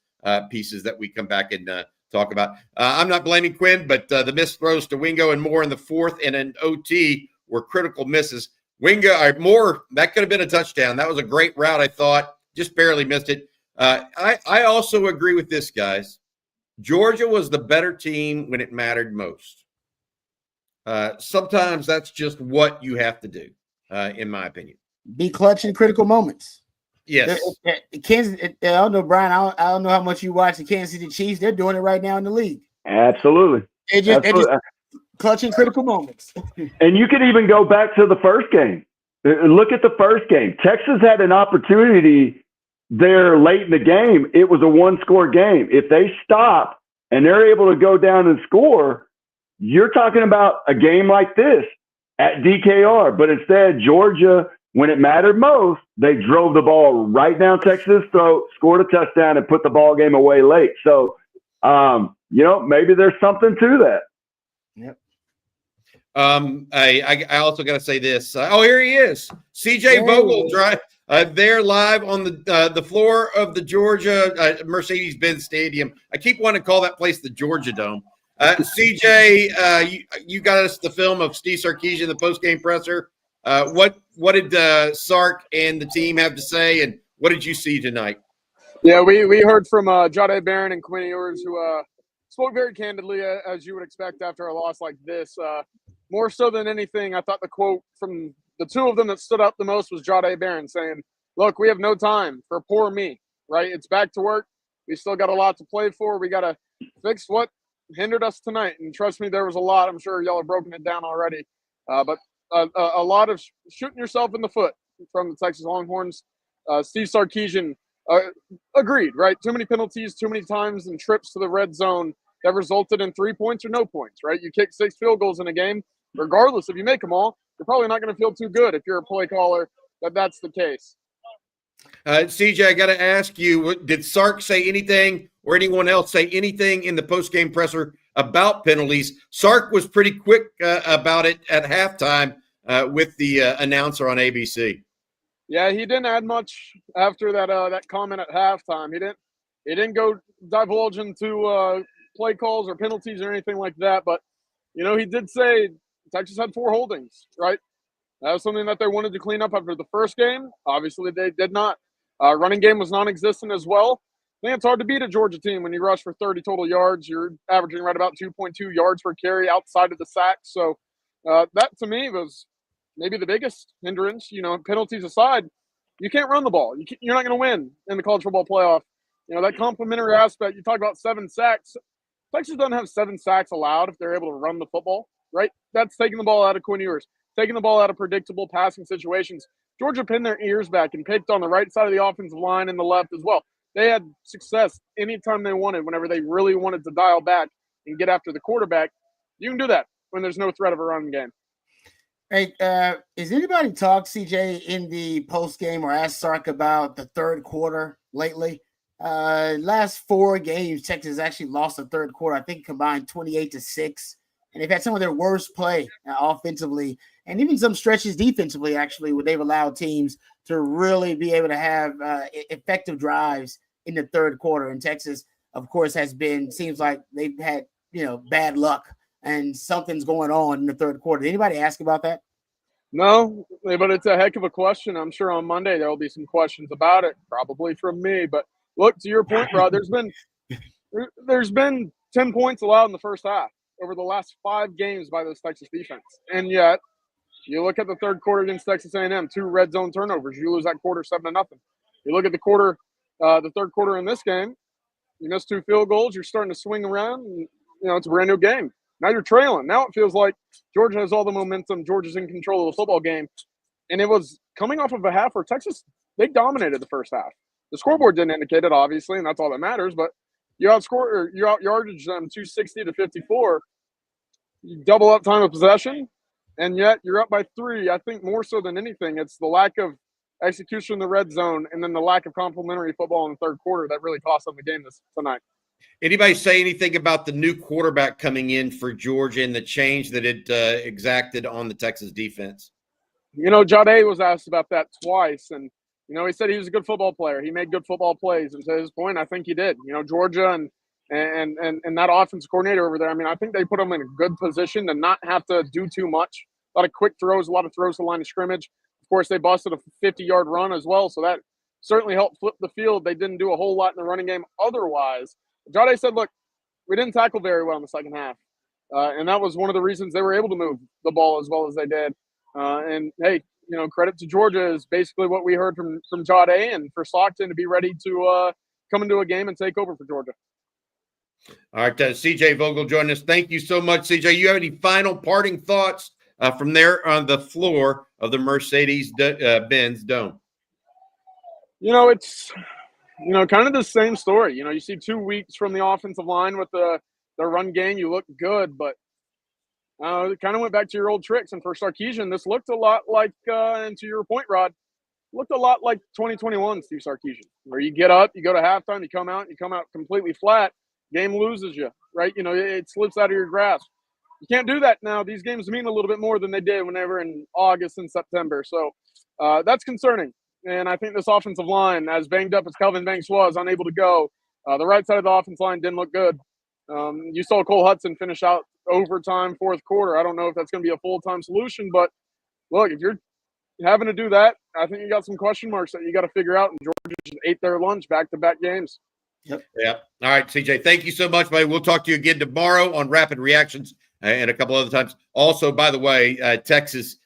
[SPEAKER 1] pieces that we come back and talk about. I'm not blaming Quinn, but the missed throws to Wingo and Moore in the fourth and an OT were critical misses. Moore, that could have been a touchdown. That was a great route, I thought. Just barely missed it. I also agree with this, guys. Georgia was the better team when it mattered most. Sometimes that's just what you have to do, in my opinion.
[SPEAKER 3] Be clutch in critical moments.
[SPEAKER 1] Yes.
[SPEAKER 3] Kansas, I don't know, Brian. I don't know how much you watch the Kansas City Chiefs. They're doing it right now in the league.
[SPEAKER 2] Absolutely.
[SPEAKER 3] They just clutch in critical moments.
[SPEAKER 2] And you could even go back to the first game. Look at the first game. Texas had an opportunity there late in the game. It was a one-score game. If they stop and they're able to go down and score, you're talking about a game like this at DKR. But instead, Georgia, when it mattered most, they drove the ball right down Texas' throat, scored a touchdown, and put the ball game away late. So, maybe there's something to that.
[SPEAKER 3] Yep.
[SPEAKER 1] I also got to say this. Here he is, CJ Vogel, there live on the floor of the Georgia Mercedes-Benz Stadium. I keep wanting to call that place the Georgia Dome. CJ, you got us the film of Steve Sarkeesian, the post-game presser. What did Sark and the team have to say, and what did you see tonight?
[SPEAKER 5] Yeah, we heard from Jade Barron and Quinn Ewers, who spoke very candidly, as you would expect after a loss like this. More so than anything, I thought the quote from the two of them that stood out the most was Jade Barron saying, "Look, we have no time for poor me, right? It's back to work. We still got a lot to play for. We got to fix what hindered us tonight." And trust me, there was a lot. I'm sure y'all have broken it down already. But a lot of shooting yourself in the foot from the Texas Longhorns. Steve Sarkeesian agreed, right? Too many penalties, too many times, and trips to the red zone that resulted in 3 points or no points, right? You kick 6 field goals in a game. Regardless, if you make them all, you're probably not going to feel too good if you're a play caller that's the case.
[SPEAKER 1] CJ, I got to ask you, did Sark say anything or anyone else say anything in the post-game presser about penalties? Sark was pretty quick about it at halftime with the announcer on ABC.
[SPEAKER 5] Yeah, he didn't add much after that comment at halftime. He didn't go divulge into play calls or penalties or anything like that. But, he did say Texas had 4 holdings, right? That was something that they wanted to clean up after the first game. Obviously, they did not. Running game was non-existent as well. I think it's hard to beat a Georgia team when you rush for 30 total yards. You're averaging right about 2.2 yards per carry outside of the sack. So that, to me, was maybe the biggest hindrance. Penalties aside, you can't run the ball. You're not going to win in the college football playoff. That complimentary aspect, you talk about 7 sacks. Texas doesn't have 7 sacks allowed if they're able to run the football, right? That's taking the ball out of Quinn Ewers, taking the ball out of predictable passing situations. Georgia pinned their ears back and picked on the right side of the offensive line and the left as well. They had success anytime they wanted, whenever they really wanted to dial back and get after the quarterback. You can do that when there's no threat of a run game.
[SPEAKER 3] Hey, has anybody talked, CJ, in the post game or asked Sark about the third quarter lately? Last 4 games, Texas actually lost the third quarter. I think combined 28-6, and they've had some of their worst play offensively, and even some stretches defensively, actually, where they've allowed teams to really be able to have effective drives in the third quarter. And Texas, of course, seems like they've had bad luck, and something's going on in the third quarter. Did anybody ask about that?
[SPEAKER 5] No, but it's a heck of a question. I'm sure on Monday there will be some questions about it, probably from me. But look, to your point, Rod, there's been 10 points allowed in the first half over the last 5 games by this Texas defense. And yet, you look at the third quarter against Texas A&M, 2 red zone turnovers. You lose that quarter 7-0. You look at the third quarter in this game, you miss 2 field goals. You're starting to swing around. And, it's a brand new game. Now you're trailing. Now it feels like Georgia has all the momentum. Georgia's in control of the football game. And it was coming off of a half where Texas, they dominated the first half. The scoreboard didn't indicate it, obviously, and that's all that matters. But you out yardage them 260-54. You double up time of possession, and yet you're up by 3. I think more so than anything, it's the lack of execution in the red zone and then the lack of complementary football in the third quarter that really cost them the game tonight.
[SPEAKER 1] Anybody say anything about the new quarterback coming in for Georgia and the change that it exacted on the Texas defense?
[SPEAKER 5] Jade was asked about that twice, and he said he was a good football player. He made good football plays, and to his point, I think he did. Georgia and that offensive coordinator over there, I think they put him in a good position to not have to do too much. A lot of quick throws, a lot of throws to the line of scrimmage. Of course, they busted a 50-yard run as well, so that certainly helped flip the field. They didn't do a whole lot in the running game otherwise. Jade said, look, we didn't tackle very well in the second half, and that was one of the reasons they were able to move the ball as well as they did. And, hey, credit to Georgia is basically what we heard from Jade, and for Stockton to be ready to come into a game and take over for Georgia.
[SPEAKER 1] All right, CJ Vogel joining us. Thank you so much, CJ. You have any final parting thoughts from there on the floor of the Mercedes-Benz Dome?
[SPEAKER 5] It's kind of the same story. You see 2 weeks from the offensive line with the run game. You look good, but it kind of went back to your old tricks. And for Sarkeesian, this looked a lot like, and to your point, Rod, looked a lot like 2021 Steve Sarkeesian, where you get up, you go to halftime, you come out completely flat. Game loses you, right? It slips out of your grasp. You can't do that now. These games mean a little bit more than they did whenever in August and September. So that's concerning. And I think this offensive line, as banged up as Kelvin Banks was, unable to go, the right side of the offensive line didn't look good. You saw Cole Hudson finish out overtime fourth quarter. I don't know if that's going to be a full-time solution, but look, if you're having to do that, I think you got some question marks that you got to figure out. And Georgia just ate their lunch back-to-back games.
[SPEAKER 1] Yep. All right, CJ, thank you so much, buddy. We'll talk to you again tomorrow on Rapid Reactions and a couple other times. Also, by the way, Texas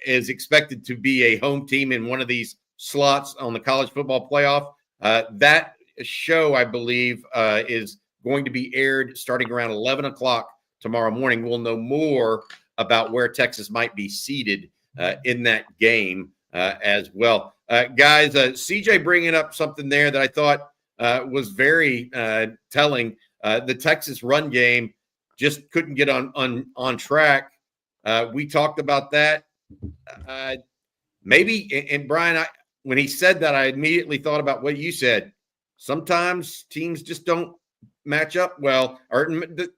[SPEAKER 1] is expected to be a home team in one of these slots on the college football playoff. That show, I believe, is going to be aired starting around 11 o'clock tomorrow morning. We'll know more about where Texas might be seated in that game as well. Guys, CJ bringing up something there that I thought was very telling. The Texas run game just couldn't get on track. We talked about that. Maybe, and Brian, when he said that, I immediately thought about what you said. Sometimes teams just don't match up well.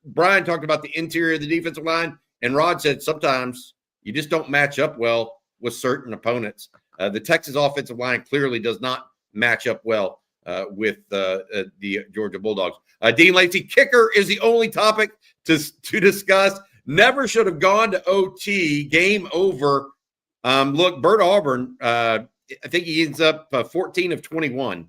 [SPEAKER 1] Brian talked about the interior of the defensive line, and Rod said sometimes you just don't match up well with certain opponents. The Texas offensive line clearly does not match up well with the Georgia Bulldogs. Dean Lacey, kicker is the only topic to discuss. Never should have gone to OT. Game over. Look, Bert Auburn, I think he ends up 14 of 21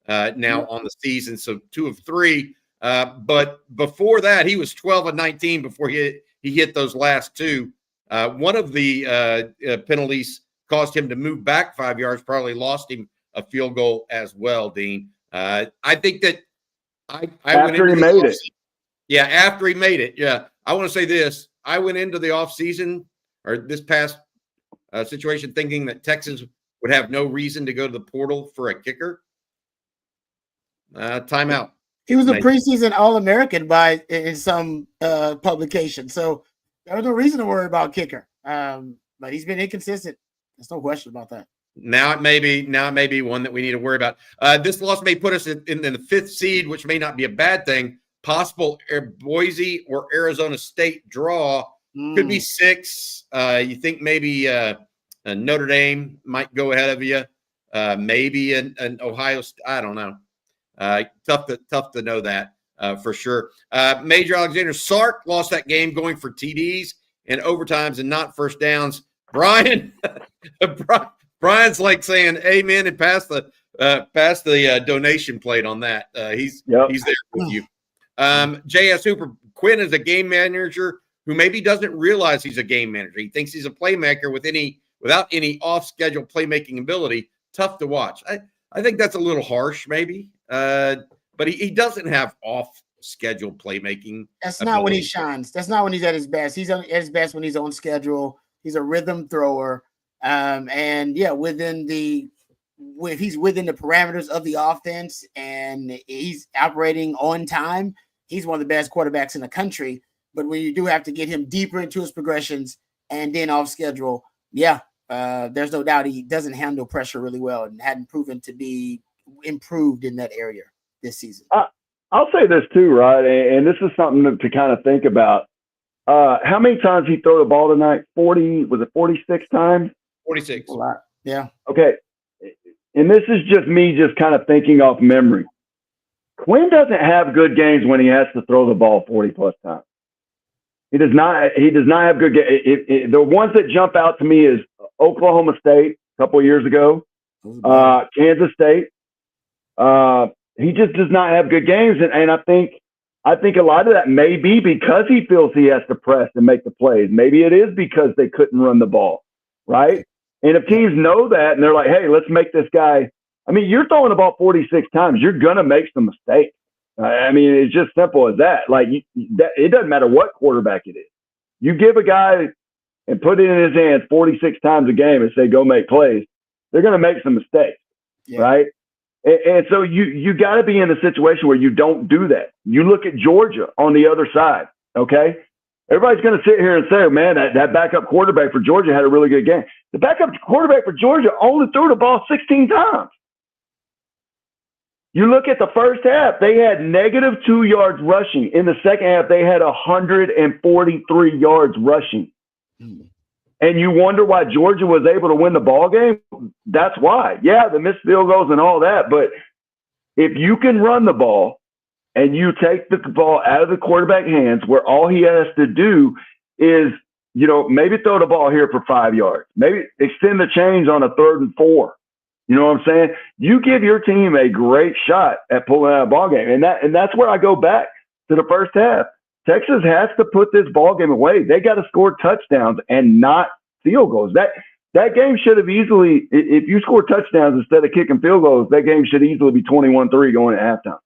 [SPEAKER 1] now on the season, so 2 of 3. But before that, he was 12 of 19 before he hit those last 2. One of the penalties caused him to move back 5 yards, probably lost him a field goal as well, Dean. I think that I
[SPEAKER 2] after he made it.
[SPEAKER 1] Yeah, after he made it. Yeah. I want to say this. I went into the offseason or this past situation thinking that Texas would have no reason to go to the portal for a kicker. Timeout.
[SPEAKER 3] He was a preseason All-American in some publication. So there was no reason to worry about kicker. But he's been inconsistent. There's no question about that.
[SPEAKER 1] Now it may be one that we need to worry about. This loss may put us in the 5th seed, which may not be a bad thing. Possible Boise or Arizona State draw could be 6. You think maybe Notre Dame might go ahead of you? Maybe an Ohio State. I don't know. Tough to know that for sure. Major Alexander Sark lost that game going for TDs and overtimes and not first downs. Brian's like saying amen and pass the donation plate on that. He's there with you. J.S. Hooper, Quinn is a game manager who maybe doesn't realize he's a game manager. He thinks he's a playmaker without any off-schedule playmaking ability. Tough to watch. I think that's a little harsh, maybe. But he doesn't have off-schedule playmaking.
[SPEAKER 3] That's not when he shines. That's not when he's at his best. He's at his best when he's on schedule. He's a rhythm thrower. And yeah, if he's within the parameters of the offense and he's operating on time, he's one of the best quarterbacks in the country. But when you do have to get him deeper into his progressions and then off schedule, there's no doubt he doesn't handle pressure really well and hadn't proven to be improved in that area this season.
[SPEAKER 2] I'll say this too, right? And this is something to kind of think about. How many times he threw the ball tonight? 46 times?
[SPEAKER 1] 46.
[SPEAKER 3] A lot. Yeah.
[SPEAKER 2] Okay. And this is just me just kind of thinking off memory. Quinn doesn't have good games when he has to throw the ball 40 plus times. He does not have good games. The ones that jump out to me is Oklahoma State a couple of years ago, Kansas State. He just does not have good games. And I think a lot of that may be because he feels he has to press and make the plays. Maybe it is because they couldn't run the ball, right? And if teams know that and they're like, hey, let's make this guy – I mean, you're throwing the ball 46 times. You're going to make some mistakes. I mean, it's just simple as that. Like, it doesn't matter what quarterback it is. You give a guy and put it in his hands 46 times a game and say, go make plays, they're going to make some mistakes, right? And so you got to be in a situation where you don't do that. You look at Georgia on the other side, okay? Everybody's going to sit here and say, man, that backup quarterback for Georgia had a really good game. The backup quarterback for Georgia only threw the ball 16 times. You look at the first half, they had -2 yards rushing. In the second half, they had 143 yards rushing. And you wonder why Georgia was able to win the ball game? That's why. Yeah, the missed field goals and all that. But if you can run the ball and you take the ball out of the quarterback hands where all he has to do is, maybe throw the ball here for 5 yards, maybe extend the chains on a 3rd and 4. You know what I'm saying? You give your team a great shot at pulling out a ball game. And that's where I go back to the first half. Texas has to put this ball game away. They got to score touchdowns and not field goals. That game should have easily, if you score touchdowns instead of kicking field goals, that game should easily be 21-3 going at halftime.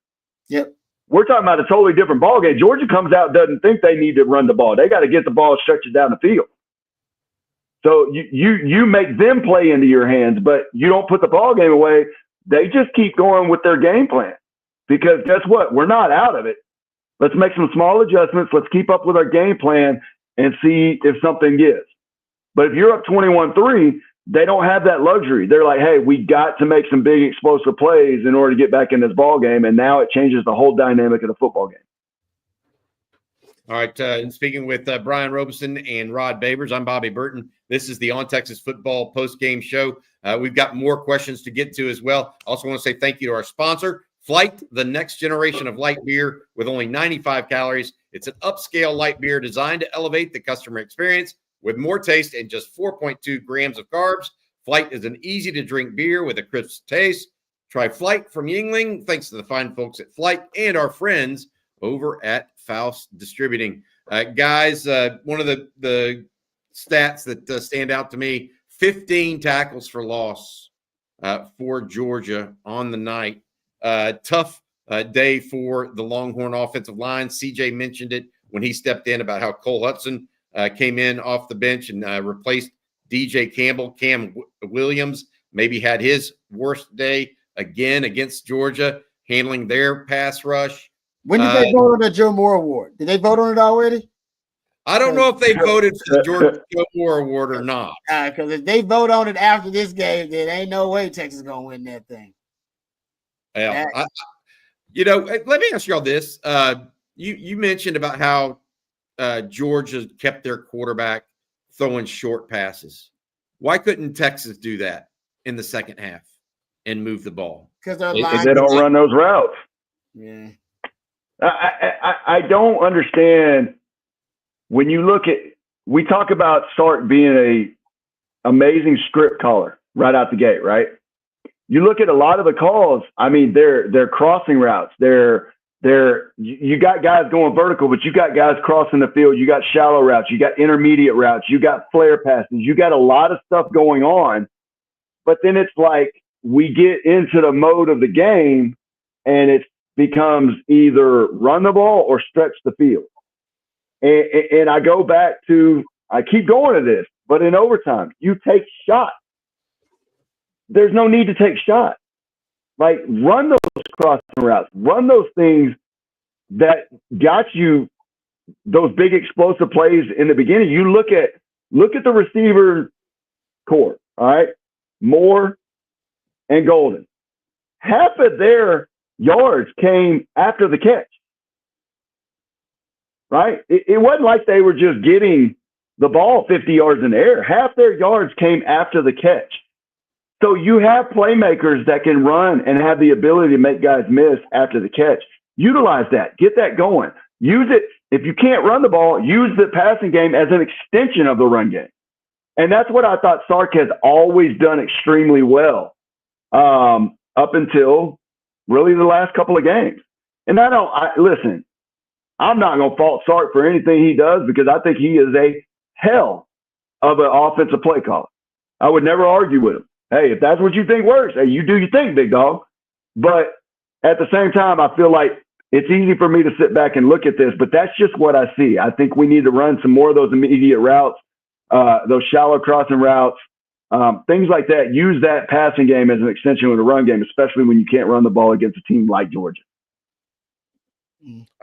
[SPEAKER 3] Yep.
[SPEAKER 2] We're talking about a totally different ball game. Georgia comes out, doesn't think they need to run the ball. They got to get the ball, stretch it down the field. So you make them play into your hands, but you don't put the ball game away. They just keep going with their game plan because guess what? We're not out of it. Let's make some small adjustments. Let's keep up with our game plan and see if something gives. But if you're up 21-3, they don't have that luxury. They're like, hey, we got to make some big explosive plays in order to get back in this ball game, and now it changes the whole dynamic of the football game.
[SPEAKER 1] All right, and speaking with Brian Robison and Rod Babers, I'm Bobby Burton. This is the On Texas Football post-game show. We've got more questions to get to as well. I also want to say thank you to our sponsor, Flight, the next generation of light beer with only 95 calories. It's an upscale light beer designed to elevate the customer experience with more taste and just 4.2 grams of carbs. Flight is an easy-to-drink beer with a crisp taste. Try Flight from Yuengling, thanks to the fine folks at Flight and our friends over at Faust Distributing. Guys, one of the stats that stand out to me, 15 tackles for loss for Georgia on the night. Tough day for the Longhorn offensive line. CJ mentioned it when he stepped in about how Cole Hudson came in off the bench and replaced DJ Campbell. Cam Williams maybe had his worst day again against Georgia, handling their pass rush.
[SPEAKER 3] When did they vote on the Joe Moore Award? Did they vote on it already?
[SPEAKER 1] I don't know if they voted for the Georgia Joe Moore Award or not.
[SPEAKER 3] Because if they vote on it after this game, then ain't no way Texas is going to win that thing.
[SPEAKER 1] Yeah, let me ask you all this. You mentioned about how Georgia kept their quarterback throwing short passes. Why couldn't Texas do that in the second half and move the ball?
[SPEAKER 3] Because
[SPEAKER 2] they don't run those routes.
[SPEAKER 3] Yeah.
[SPEAKER 2] I don't understand when you look at, we talk about Sark being a amazing script caller right out the gate, right? You look at a lot of the calls, I mean, they're crossing routes. You got guys going vertical, but you got guys crossing the field. You got shallow routes. You got intermediate routes. You got flare passes. You got a lot of stuff going on. But then it's like we get into the mode of the game and it becomes either run the ball or stretch the field. And I go back to, I keep going to this, but in overtime, you take shots. There's no need to take shots. Like, run those crossing routes, run those things that got you those big explosive plays in the beginning. You look at the receiver core, all right? Moore and Golden. Half of their yards came after the catch, right? It wasn't like they were just getting the ball 50 yards in the air. Half their yards came after the catch. So you have playmakers that can run and have the ability to make guys miss after the catch. Utilize that. Get that going. Use it. If you can't run the ball, use the passing game as an extension of the run game. And that's what I thought Sark has always done extremely well up until really the last couple of games. And listen, I'm not going to fault Sark for anything he does because I think he is a hell of an offensive play caller. I would never argue with him. Hey, if that's what you think works, hey, you do your thing, big dog. But at the same time, I feel like it's easy for me to sit back and look at this, but that's just what I see. I think we need to run some more of those immediate routes, those shallow crossing routes, things like that. Use that passing game as an extension of the run game, especially when you can't run the ball against a team like Georgia.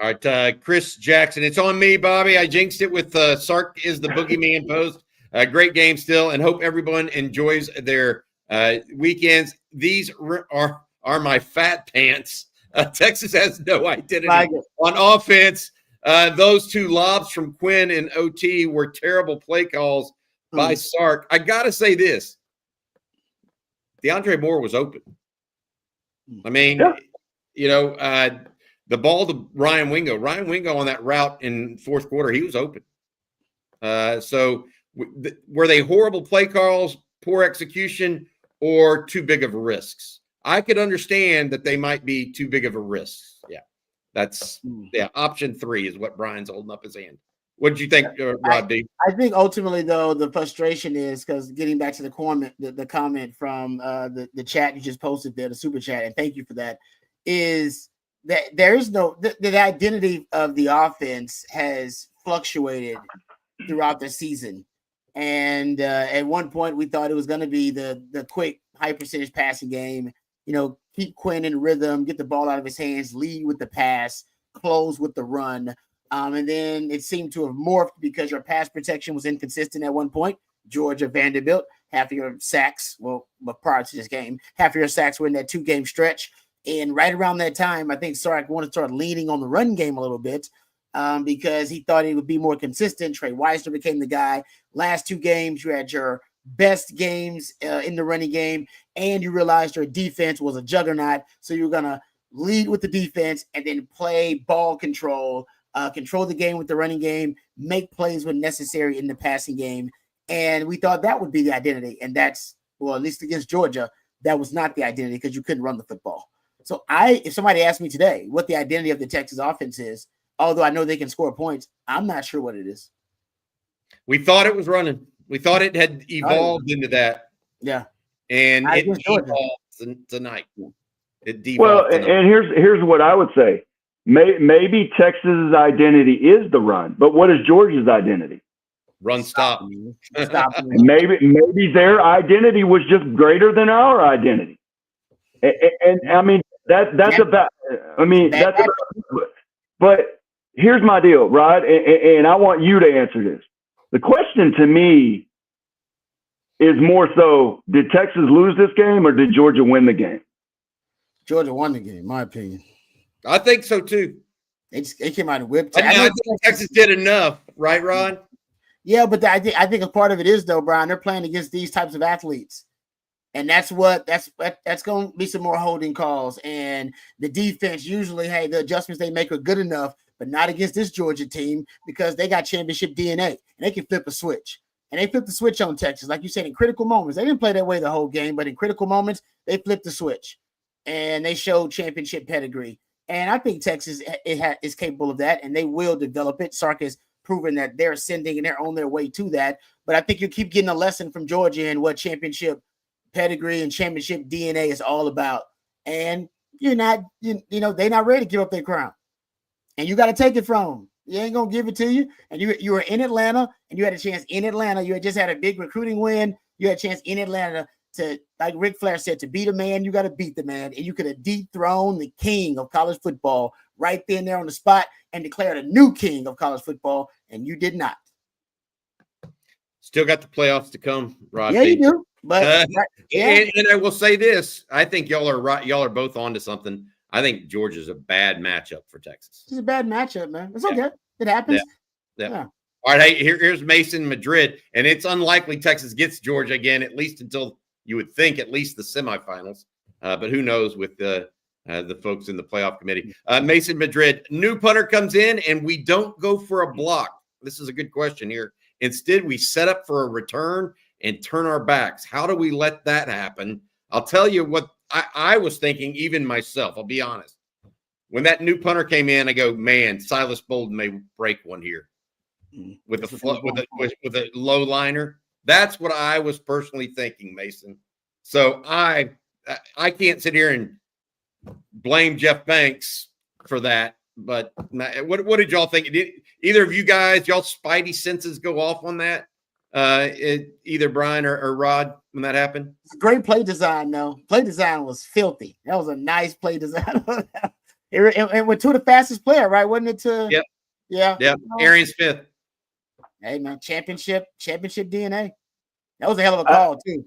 [SPEAKER 1] All right, Chris Jackson. It's on me, Bobby. I jinxed it with Sark is the boogeyman post. Great game still, and hope everyone enjoys their weekends. These are are my fat pants. Texas has no identity
[SPEAKER 3] Like it.
[SPEAKER 1] on offense. Those two lobs from Quinn and OT were terrible play calls by Sark. I got to say this. DeAndre Moore was open. I mean, the ball to Ryan Wingo. Ryan Wingo on that route in fourth quarter, he was open. So were they horrible play calls, poor execution, or too big of a risks? I could understand that they might be too big of a risk. Yeah. Option 3 is what Brian's holding up his hand. What did you think, Rod D?
[SPEAKER 3] I think ultimately, though, the frustration is because getting back to the comment from the chat you just posted there, the super chat, and thank you for that, is that there is no the identity of the offense has fluctuated throughout the season. And at one point, we thought it was going to be the quick, high percentage passing game, keep Quinn in rhythm, get the ball out of his hands, lead with the pass, close with the run. And then it seemed to have morphed because your pass protection was inconsistent at one point. Georgia, Vanderbilt, half of your sacks, but prior to this game, half of your sacks were in that 2-game stretch. And right around that time, I think Sark wanted to start leaning on the run game a little bit because he thought it would be more consistent. Trey Weisner became the guy. Last 2 games, you had your best games in the running game, and you realized your defense was a juggernaut. So you're going to lead with the defense and then play ball control, control the game with the running game, make plays when necessary in the passing game. And we thought that would be the identity. And that's, well, at least against Georgia, that was not the identity because you couldn't run the football. So if somebody asked me today what the identity of the Texas offense is, although I know they can score points, I'm not sure what it is.
[SPEAKER 1] We thought it was running. We thought it had evolved into that.
[SPEAKER 3] Yeah.
[SPEAKER 1] And it evolved tonight. It devolved.
[SPEAKER 2] Well, and here's what I would say. Maybe Texas's identity is the run, but what is Georgia's identity?
[SPEAKER 1] Run stop.
[SPEAKER 2] Maybe their identity was just greater than our identity. And I mean that's about. I mean that's. But here's my deal, Rod, and I want you to answer this. The question to me is more so: did Texas lose this game, or did Georgia win the game?
[SPEAKER 3] Georgia won the game, in my opinion.
[SPEAKER 1] I think so too.
[SPEAKER 3] They came out and whipped.
[SPEAKER 1] I think Texas did enough, right, Ron?
[SPEAKER 3] Yeah, but I think a part of it is though, Brian. They're playing against these types of athletes, and that's going to be some more holding calls. And the defense usually, hey, the adjustments they make are good enough, but not against this Georgia team because they got championship DNA and they can flip a switch. And they flipped the switch on Texas, like you said, in critical moments. They didn't play that way the whole game, but in critical moments, they flipped the switch and they showed championship pedigree. And I think Texas is capable of that, and they will develop it. Sark has proven that they're ascending and they're on their way to that. But I think you keep getting a lesson from Georgia and what championship pedigree and championship DNA is all about. And they're not ready to give up their crown. And you got to take it from them. You ain't going to give it to you. And you were in Atlanta, and you had a chance in Atlanta. You had just had a big recruiting win. You had a chance in Atlanta to, like Ric Flair said, to beat a man, you got to beat the man. And you could have dethroned the king of college football right then there on the spot and declared a new king of college football, and you did not.
[SPEAKER 1] Still got the playoffs to come, Rod.
[SPEAKER 3] Yeah, you do. But
[SPEAKER 1] and I will say this: I think y'all are right. Y'all are both onto something. I think Georgia's a bad matchup for Texas.
[SPEAKER 3] It's a bad matchup, man. It's okay. It happens.
[SPEAKER 1] Yeah. All right. Hey, here's Mason Madrid, and it's unlikely Texas gets Georgia again, at least until you would think at least the semifinals. But who knows with the folks in the playoff committee. Mason Madrid, new punter comes in, and we don't go for a block. This is a good question here. Instead, we set up for a return and turn our backs. How do we let that happen? I'll tell you what I was thinking, even myself. I'll be honest. When that new punter came in, I go, man, Silas Bolden may break one here with a low liner. That's what I was personally thinking, Mason. So I can't sit here and blame Jeff Banks for that. But what did y'all think? Did either of you guys, y'all spidey senses go off on that? Either Brian or Rod when that happened?
[SPEAKER 3] It's a great play design, though. Play design was filthy. That was a nice play design. It went to the fastest player, right? Wasn't it to?
[SPEAKER 1] Yep.
[SPEAKER 3] Yeah.
[SPEAKER 1] Arian Smith.
[SPEAKER 3] Hey, man, championship DNA. That was a hell of a call, too.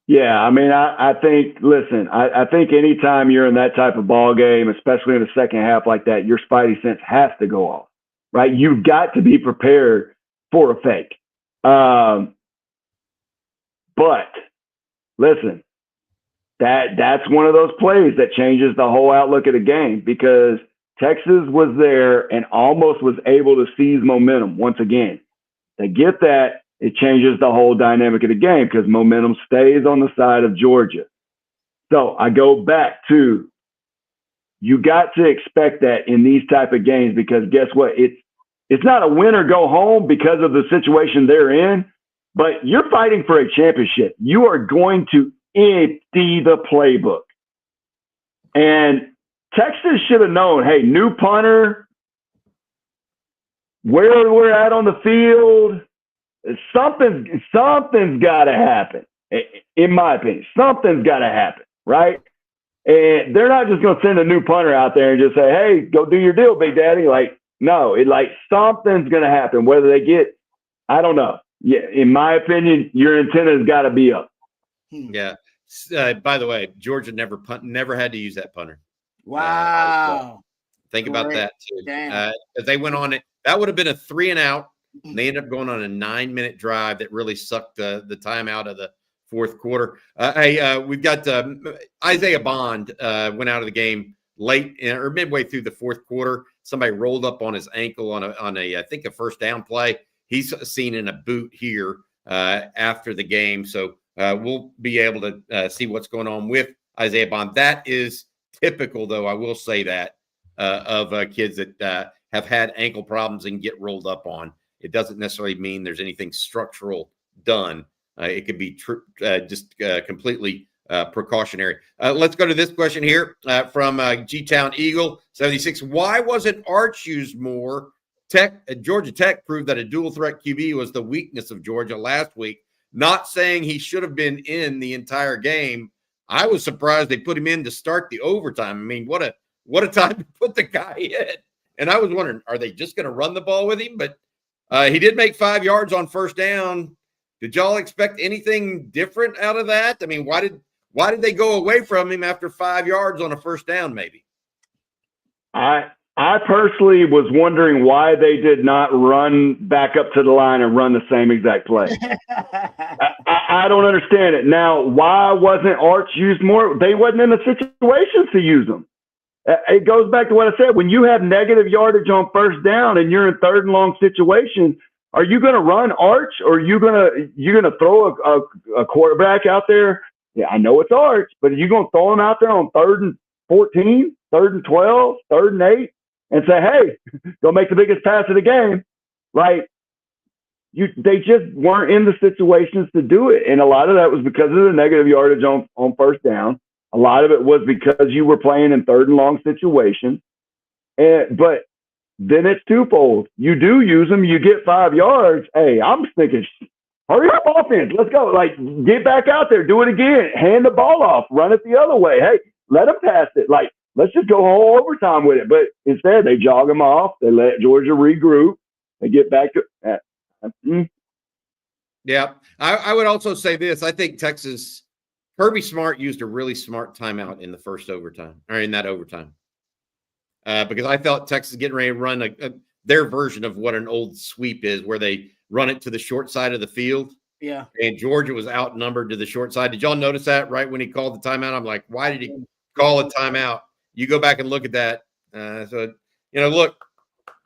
[SPEAKER 2] Yeah, I mean, I think, listen, I think anytime you're in that type of ball game, especially in the second half like that, your spidey sense has to go off, right? You've got to be prepared for a fake. But listen, that's one of those plays that changes the whole outlook of the game, because Texas was there and almost was able to seize momentum once again. They get that. It changes the whole dynamic of the game because momentum stays on the side of Georgia. So I go back to, you got to expect that in these type of games, because guess what? It's not a win or go home because of the situation they're in, but you're fighting for a championship. You are going to empty the playbook. And Texas should have known, hey, new punter, where we're at on the field, something's got to happen, in my opinion. Something's got to happen, right? And they're not just going to send a new punter out there and just say, hey, go do your deal, Big Daddy. Like, no, something's going to happen. Whether they get, I don't know. Yeah, in my opinion, your antenna's got to be up.
[SPEAKER 1] Yeah. By the way, Georgia never had to use that punter.
[SPEAKER 3] Wow.
[SPEAKER 1] Think about that too.
[SPEAKER 3] As
[SPEAKER 1] they went on it, that would have been a 3 and out. And they ended up going on a 9-minute drive that really sucked the time out of the fourth quarter. We've got Isaiah Bond went out of the game late or midway through the fourth quarter. Somebody rolled up on his ankle on a I think a first down play. He's seen in a boot here after the game. So we'll be able to see what's going on with Isaiah Bond. That is typical, though, I will say that, of kids that have had ankle problems and get rolled up on. It doesn't necessarily mean there's anything structural done. It could be just completely precautionary. Let's go to this question here from G-Town Eagle 76. Why wasn't Arch used more? Georgia Tech proved that a dual threat QB was the weakness of Georgia last week. Not saying he should have been in the entire game. I was surprised they put him in to start the overtime. I mean, what a time to put the guy in. And I was wondering, are they just going to run the ball with him? But he did make 5 yards on first down. Did y'all expect anything different out of that? I mean, why did they go away from him after 5 yards on a first down, maybe?
[SPEAKER 2] I personally was wondering why they did not run back up to the line and run the same exact play. I don't understand it. Now, why wasn't Arch used more? They wasn't in the situations to use them. It goes back to what I said. When you have negative yardage on first down and you're in third and long situations, are you going to run Arch, or are you gonna throw a quarterback out there? Yeah, I know it's Arch, but are you going to throw him out there on 3rd and 14, 3rd and 12, 3rd and 8, and say, hey, go make the biggest pass of the game? Like, they just weren't in the situations to do it. And a lot of that was because of the negative yardage on first down. A lot of it was because you were playing in third and long situations. But then it's twofold. You do use them, you get 5 yards. Hey, I'm thinking, hurry up offense. Let's go. Like, get back out there. Do it again. Hand the ball off. Run it the other way. Hey, let them pass it. Like, let's just go whole overtime with it. But instead, they jog them off. They let Georgia regroup. They get back to that.
[SPEAKER 1] Yeah. I would also say this. I think Texas, Kirby Smart used a really smart timeout in the first overtime, or in that overtime. Because I felt Texas getting ready to run their version of what an old sweep is, where they run it to the short side of the field.
[SPEAKER 3] Yeah.
[SPEAKER 1] And Georgia was outnumbered to the short side. Did y'all notice that right when he called the timeout? I'm like, why did he call a timeout? You go back and look at that. Look,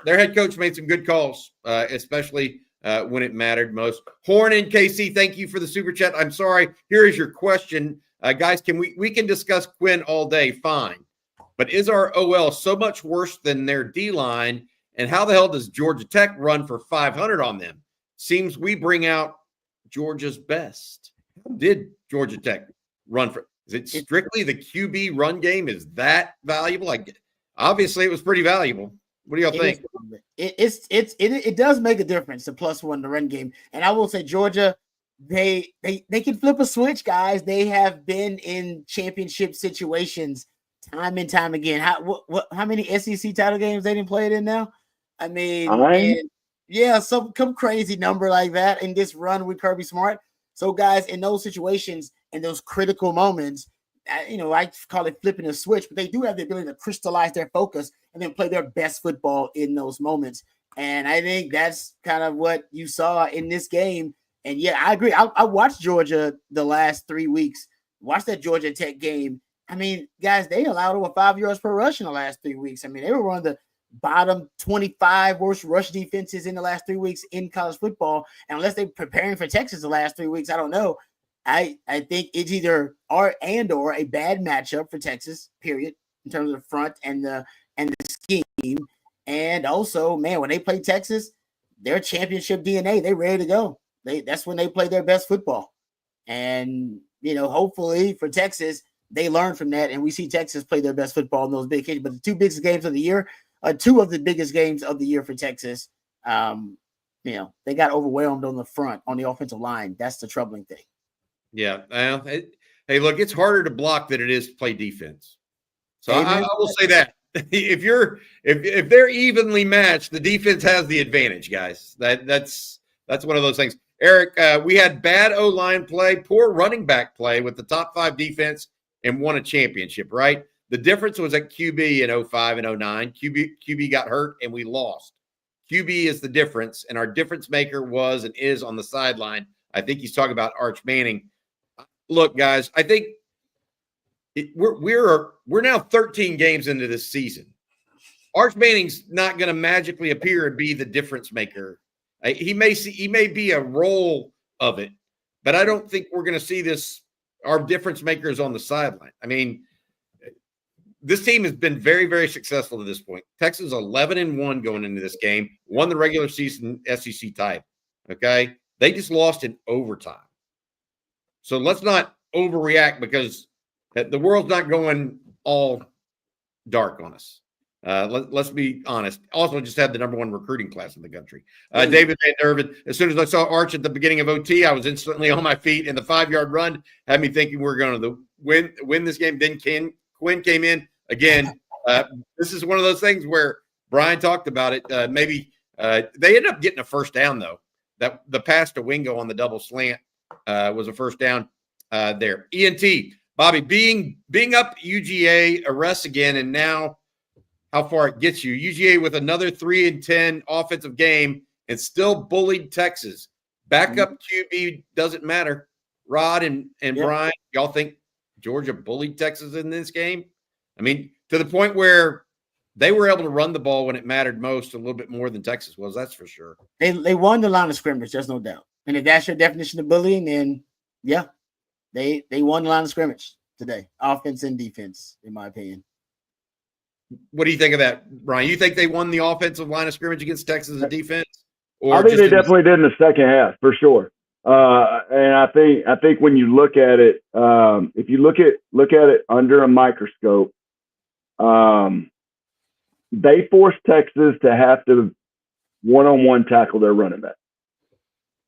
[SPEAKER 1] their head coach made some good calls, especially when it mattered most. Horn and KC, thank you for the super chat. I'm sorry. Here is your question. Guys, we can discuss Quinn all day. Fine. But is our OL so much worse than their D-line? And how the hell does Georgia Tech run for 500 on them? Seems we bring out Georgia's best. How did Georgia Tech run for? Is it strictly the QB run game? Is that valuable? Like, obviously, it was pretty valuable. What do y'all think?
[SPEAKER 3] It does make a difference, the +1 the run game. And I will say, Georgia, they can flip a switch, guys. They have been in championship situations time and time again. How many SEC title games they didn't play it in now? I mean, some crazy number like that in this run with Kirby Smart. So, guys, in those situations, in those critical moments, I call it flipping a switch, but they do have the ability to crystallize their focus and then play their best football in those moments. And I think that's kind of what you saw in this game. And yeah, I agree. I watched Georgia the last 3 weeks. Watched that Georgia Tech game. I mean, guys, they allowed over 5 yards per rush in the last 3 weeks. I mean, they were one of the bottom 25 worst rush defenses in the last 3 weeks in college football. And unless they're preparing for Texas the last 3 weeks, I don't know. I think it's either or a bad matchup for Texas, period, in terms of the front and the scheme. And also, man, when they play Texas, their championship DNA, they ready to go. That's when they play their best football. And, hopefully for Texas, they learn from that, and we see Texas play their best football in those big games. But the two biggest games of the year, two of the biggest games of the year for Texas, they got overwhelmed on the front, on the offensive line. That's the troubling thing.
[SPEAKER 1] Yeah. Hey, look, it's harder to block than it is to play defense. So I will say that if they're evenly matched, the defense has the advantage, guys. That's one of those things. Eric, we had bad O-line play, poor running back play with the top 5 defense and won a championship, right? The difference was at QB in 05 and 09. QB got hurt and we lost. QB is the difference, and our difference maker was and is on the sideline. I think he's talking about Arch Manning. Look, guys, I think we're now 13 games into this season. Arch Manning's not going to magically appear and be the difference maker. He may be a role of it, but I don't think we're going to see this. Our difference makers on the sideline. I mean, this team has been very, very successful to this point. Texas 11-1 going into this game, won the regular season SEC title. Okay, they just lost in overtime. So let's not overreact because the world's not going all dark on us. Let's be honest. Also, just had the #1 recruiting class in the country. David Van Derven. As soon as I saw Arch at the beginning of OT, I was instantly on my feet, and the 5-yard run had me thinking we're going to win this game. Then Quinn came in again. This is one of those things where Brian talked about it. Maybe they ended up getting a first down though. That the pass to Wingo on the double slant was a first down there. ENT Bobby being up UGA arrests again, and now how far it gets you. UGA with another 3-10 offensive game and still bullied Texas. Backup QB doesn't matter. Rod and Brian, y'all think Georgia bullied Texas in this game? I mean, to the point where they were able to run the ball when it mattered most a little bit more than Texas was, that's for sure.
[SPEAKER 3] They won the line of scrimmage, there's no doubt. And if that's your definition of bullying, then yeah, they won the line of scrimmage today, offense and defense, in my opinion.
[SPEAKER 1] What do you think of that, Brian? You think they won the offensive line of scrimmage against Texas' defense? Or
[SPEAKER 2] I think they definitely did in the second half, for sure. And I think when you look at it, if you look at it under a microscope, they forced Texas to have to one-on-one tackle their running back.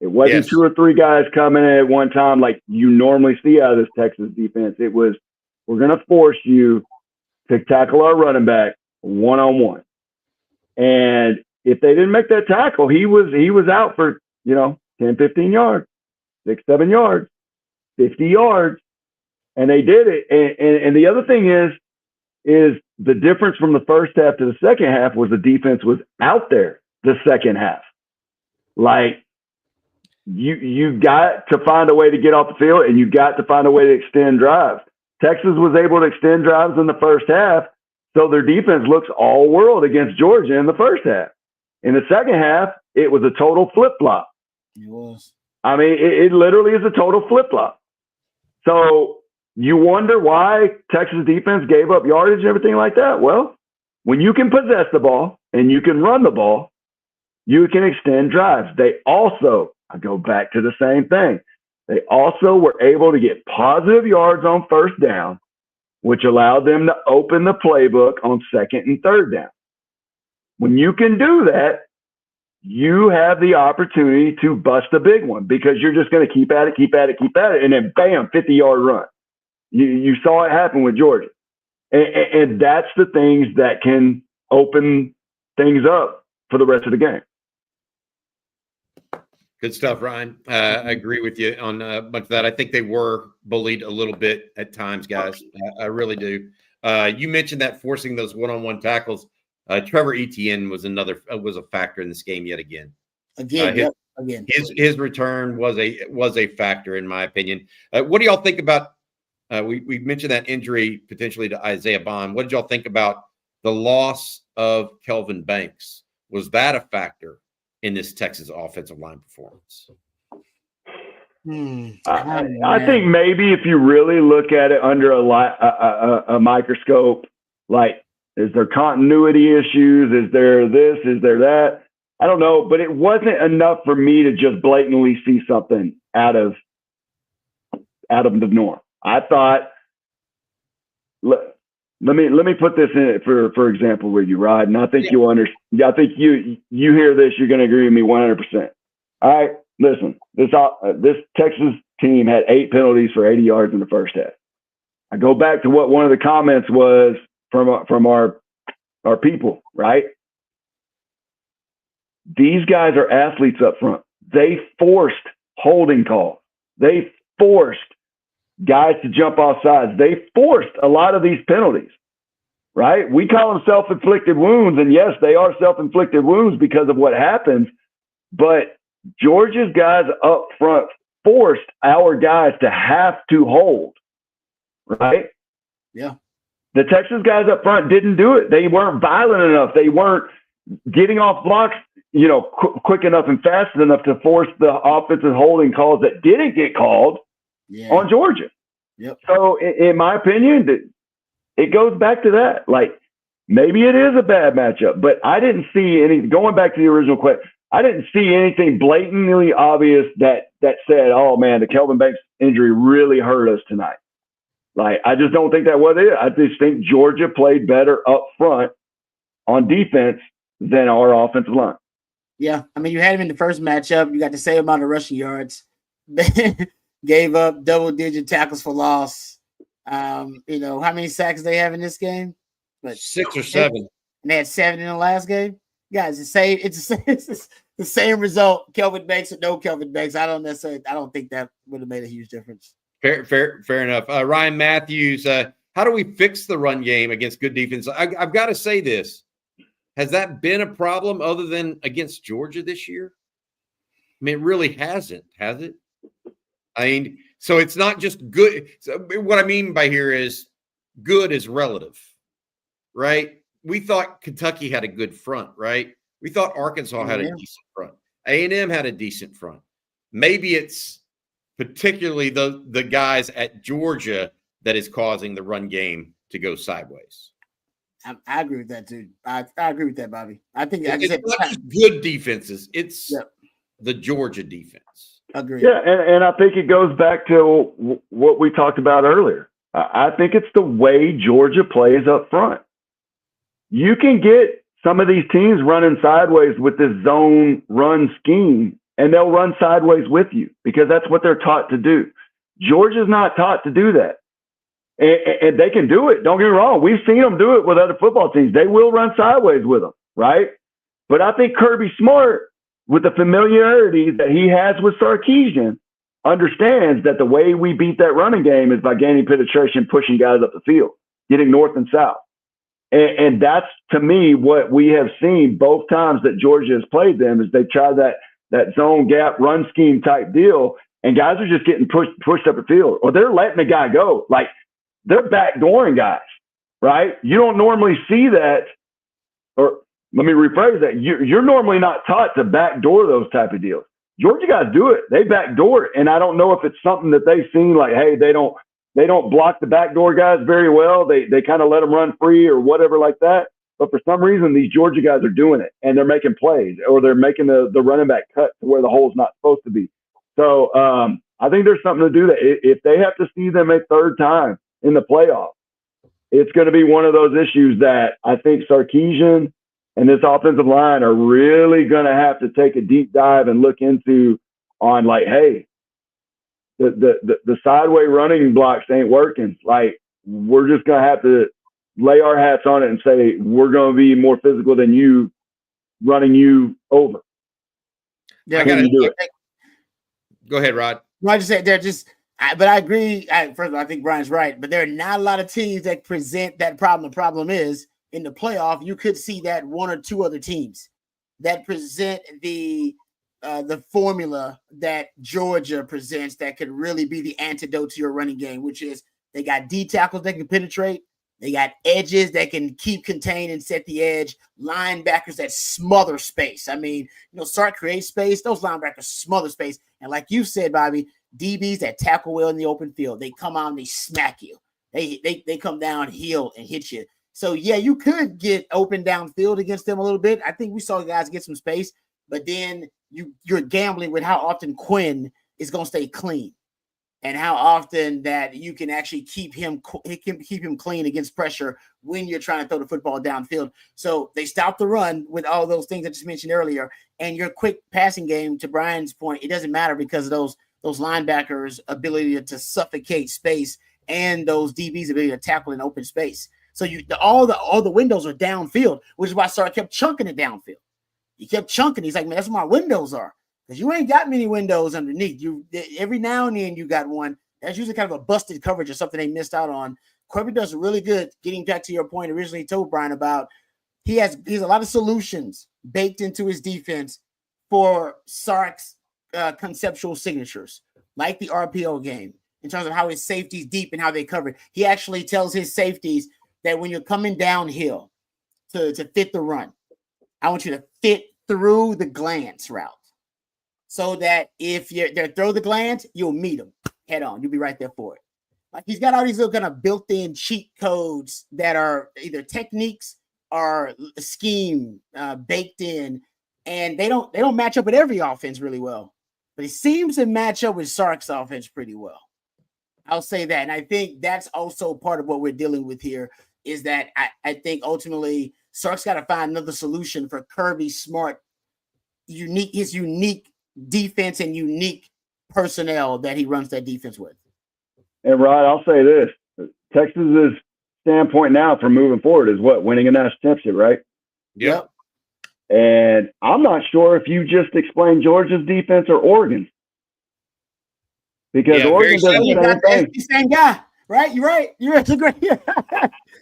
[SPEAKER 2] It wasn't 2 or 3 guys coming in at one time like you normally see out of this Texas defense. It was, we're going to force you to tackle our running back one-on-one. And if they didn't make that tackle, he was out for, 10, 15 yards, 6, 7 yards, 50 yards. And they did it. And the other thing is the difference from the first half to the second half was the defense was out there the second half. Like, you got to find a way to get off the field, and you got to find a way to extend drives. Texas was able to extend drives in the first half, so their defense looks all world against Georgia in the first half. In the second half, it was a total flip-flop.
[SPEAKER 3] It was.
[SPEAKER 2] I mean, it literally is a total flip-flop. So you wonder why Texas defense gave up yardage and everything like that. Well, when you can possess the ball and you can run the ball, you can extend drives. They also, I go back to the same thing. They also were able to get positive yards on first down, which allowed them to open the playbook on second and third down. When you can do that, you have the opportunity to bust a big one because you're just going to keep at it, and then bam, 50-yard run. You saw it happen with Georgia. And that's the things that can open things up for the rest of the game.
[SPEAKER 1] Good stuff, Ryan. I agree with you on much of that. I think they were bullied a little bit at times, guys. I really do. You mentioned that forcing those one-on-one tackles. Trevor Etienne was a factor in this game yet again.
[SPEAKER 3] Again.
[SPEAKER 1] His return was a factor in my opinion. What do y'all think about? We mentioned that injury potentially to Isaiah Bond. What did y'all think about the loss of Kelvin Banks? Was that a factor in this Texas offensive line performance?
[SPEAKER 2] I think maybe if you really look at it under a microscope, like, is there continuity issues? Is there this? Is there that? I don't know, but it wasn't enough for me to just blatantly see something out of the norm. I thought, let me put this in for example with you, Rod, and I think you'll understand. I think you hear this, you're going to agree with me 100%. All right, listen, this Texas team had 8 penalties for 80 yards in the first half. I go back to what one of the comments was from our people, right? These guys are athletes up front. They forced holding calls. They forced guys to jump off sides. They forced a lot of these penalties, right? We call them self-inflicted wounds, and yes, they are self-inflicted wounds because of what happens, but Georgia's guys up front forced our guys to have to hold, right?
[SPEAKER 3] Yeah.
[SPEAKER 2] The Texas guys up front didn't do it. They weren't violent enough. They weren't getting off blocks, quick enough and fast enough to force the offensive holding calls that didn't get called on Georgia.
[SPEAKER 3] Yep.
[SPEAKER 2] So in my opinion, it goes back to that. Like, maybe it is a bad matchup, but I didn't see any, going back to the original question, I didn't see anything blatantly obvious that said, oh man, the Kelvin Banks injury really hurt us tonight. Like, I just don't think that was it. I just think Georgia played better up front on defense than our offensive line.
[SPEAKER 3] Yeah. I mean, you had him in the first matchup. You got the same amount of rushing yards. Gave up double-digit tackles for loss. How many sacks they have in this game?
[SPEAKER 1] But 6 or 7.
[SPEAKER 3] And they had 7 in the last game. Guys, it's the same result. Kelvin Banks or no Kelvin Banks. I don't think that would have made a huge difference.
[SPEAKER 1] Fair enough. Ryan Matthews, how do we fix the run game against good defense? I've got to say this. Has that been a problem other than against Georgia this year? I mean, it really hasn't, has it? I mean, so it's not just good. So what I mean by here is good is relative, right? We thought Kentucky had a good front, right? We thought Arkansas had a decent front. A&M had a decent front. Maybe it's particularly the guys at Georgia that is causing the run game to go sideways.
[SPEAKER 3] I agree with that, too. I agree with that, Bobby. I think
[SPEAKER 1] it's not just good defenses. It's the Georgia defense.
[SPEAKER 3] Agreed.
[SPEAKER 2] Yeah, and I think it goes back to what we talked about earlier. I think it's the way Georgia plays up front. You can get some of these teams running sideways with this zone run scheme, and they'll run sideways with you because that's what they're taught to do. Georgia's not taught to do that. And they can do it. Don't get me wrong. We've seen them do it with other football teams. They will run sideways with them, right? But I think Kirby Smart, with the familiarity that he has with Sarkeesian, understands that the way we beat that running game is by gaining penetration, pushing guys up the field, getting north and south. And that's, to me, what we have seen both times that Georgia has played them is they try that zone gap run scheme type deal, and guys are just getting pushed up the field, or they're letting the guy go. Like, they're backdooring guys, right? You don't normally see that, or let me rephrase that. You're normally not taught to backdoor those type of deals. Georgia guys do it. They backdoor it. And I don't know if it's something that they've seen, like, hey, they don't block the backdoor guys very well. They kind of let them run free or whatever like that. But for some reason, these Georgia guys are doing it, and they're making plays, or they're making the running back cut to where the hole's not supposed to be. So I think there's something to do that. If they have to see them a third time in the playoff, it's going to be one of those issues that I think Sarkeesian and this offensive line are really going to have to take a deep dive and look into on, like, hey, the sideway running blocks ain't working. Like, we're just going to have to lay our hats on it and say, we're going to be more physical than you, running you over.
[SPEAKER 3] Yeah,
[SPEAKER 1] Go ahead, Rod.
[SPEAKER 3] No, I just said but I agree. First of all, I think Brian's right, but there are not a lot of teams that present that problem. The problem is in the playoff, you could see that one or two other teams that present the formula that Georgia presents that could really be the antidote to your running game, which is they got D tackles that can penetrate. They got edges that can keep contained and set the edge. Linebackers that smother space. I mean, Sark creates space. Those linebackers smother space. And like you said, Bobby, DBs that tackle well in the open field. They come out and they smack you. They come downhill and hit you. So, yeah, you could get open downfield against them a little bit. I think we saw guys get some space. But then you're gambling with how often Quinn is going to stay clean. And how often that you can actually keep him clean against pressure when you're trying to throw the football downfield. So they stop the run with all those things I just mentioned earlier. And your quick passing game, to Brian's point, it doesn't matter because of those linebackers' ability to suffocate space and those DBs' ability to tackle in open space. So all the windows are downfield, which is why Sark kept chunking it downfield. He kept chunking. He's like, man, that's where my windows are. Because you ain't got many windows underneath. You every now and then you got one. That's usually kind of a busted coverage or something they missed out on. Kirby does really good. Getting back to your point originally told Brian about, he has a lot of solutions baked into his defense for Sark's conceptual signatures, like the RPO game, in terms of how his safeties deep and how they cover it. He actually tells his safeties that when you're coming downhill to fit the run, I want you to fit through the glance route. So that if they throw the glance, you'll meet them head on. You'll be right there for it. Like he's got all these little kind of built-in cheat codes that are either techniques or scheme baked in, and they don't match up with every offense really well. But he seems to match up with Sark's offense pretty well. I'll say that, and I think that's also part of what we're dealing with here. Is that I think ultimately Sark's got to find another solution for Kirby Smart, his unique defense and unique personnel that he runs that defense with.
[SPEAKER 2] And Rod, I'll say this: Texas's standpoint now for moving forward is what? Winning a national championship, right?
[SPEAKER 1] Yep.
[SPEAKER 2] And I'm not sure if you just explained Georgia's defense or Oregon's, because Oregon does the same thing.
[SPEAKER 3] Same guy, right? You're right. You're great.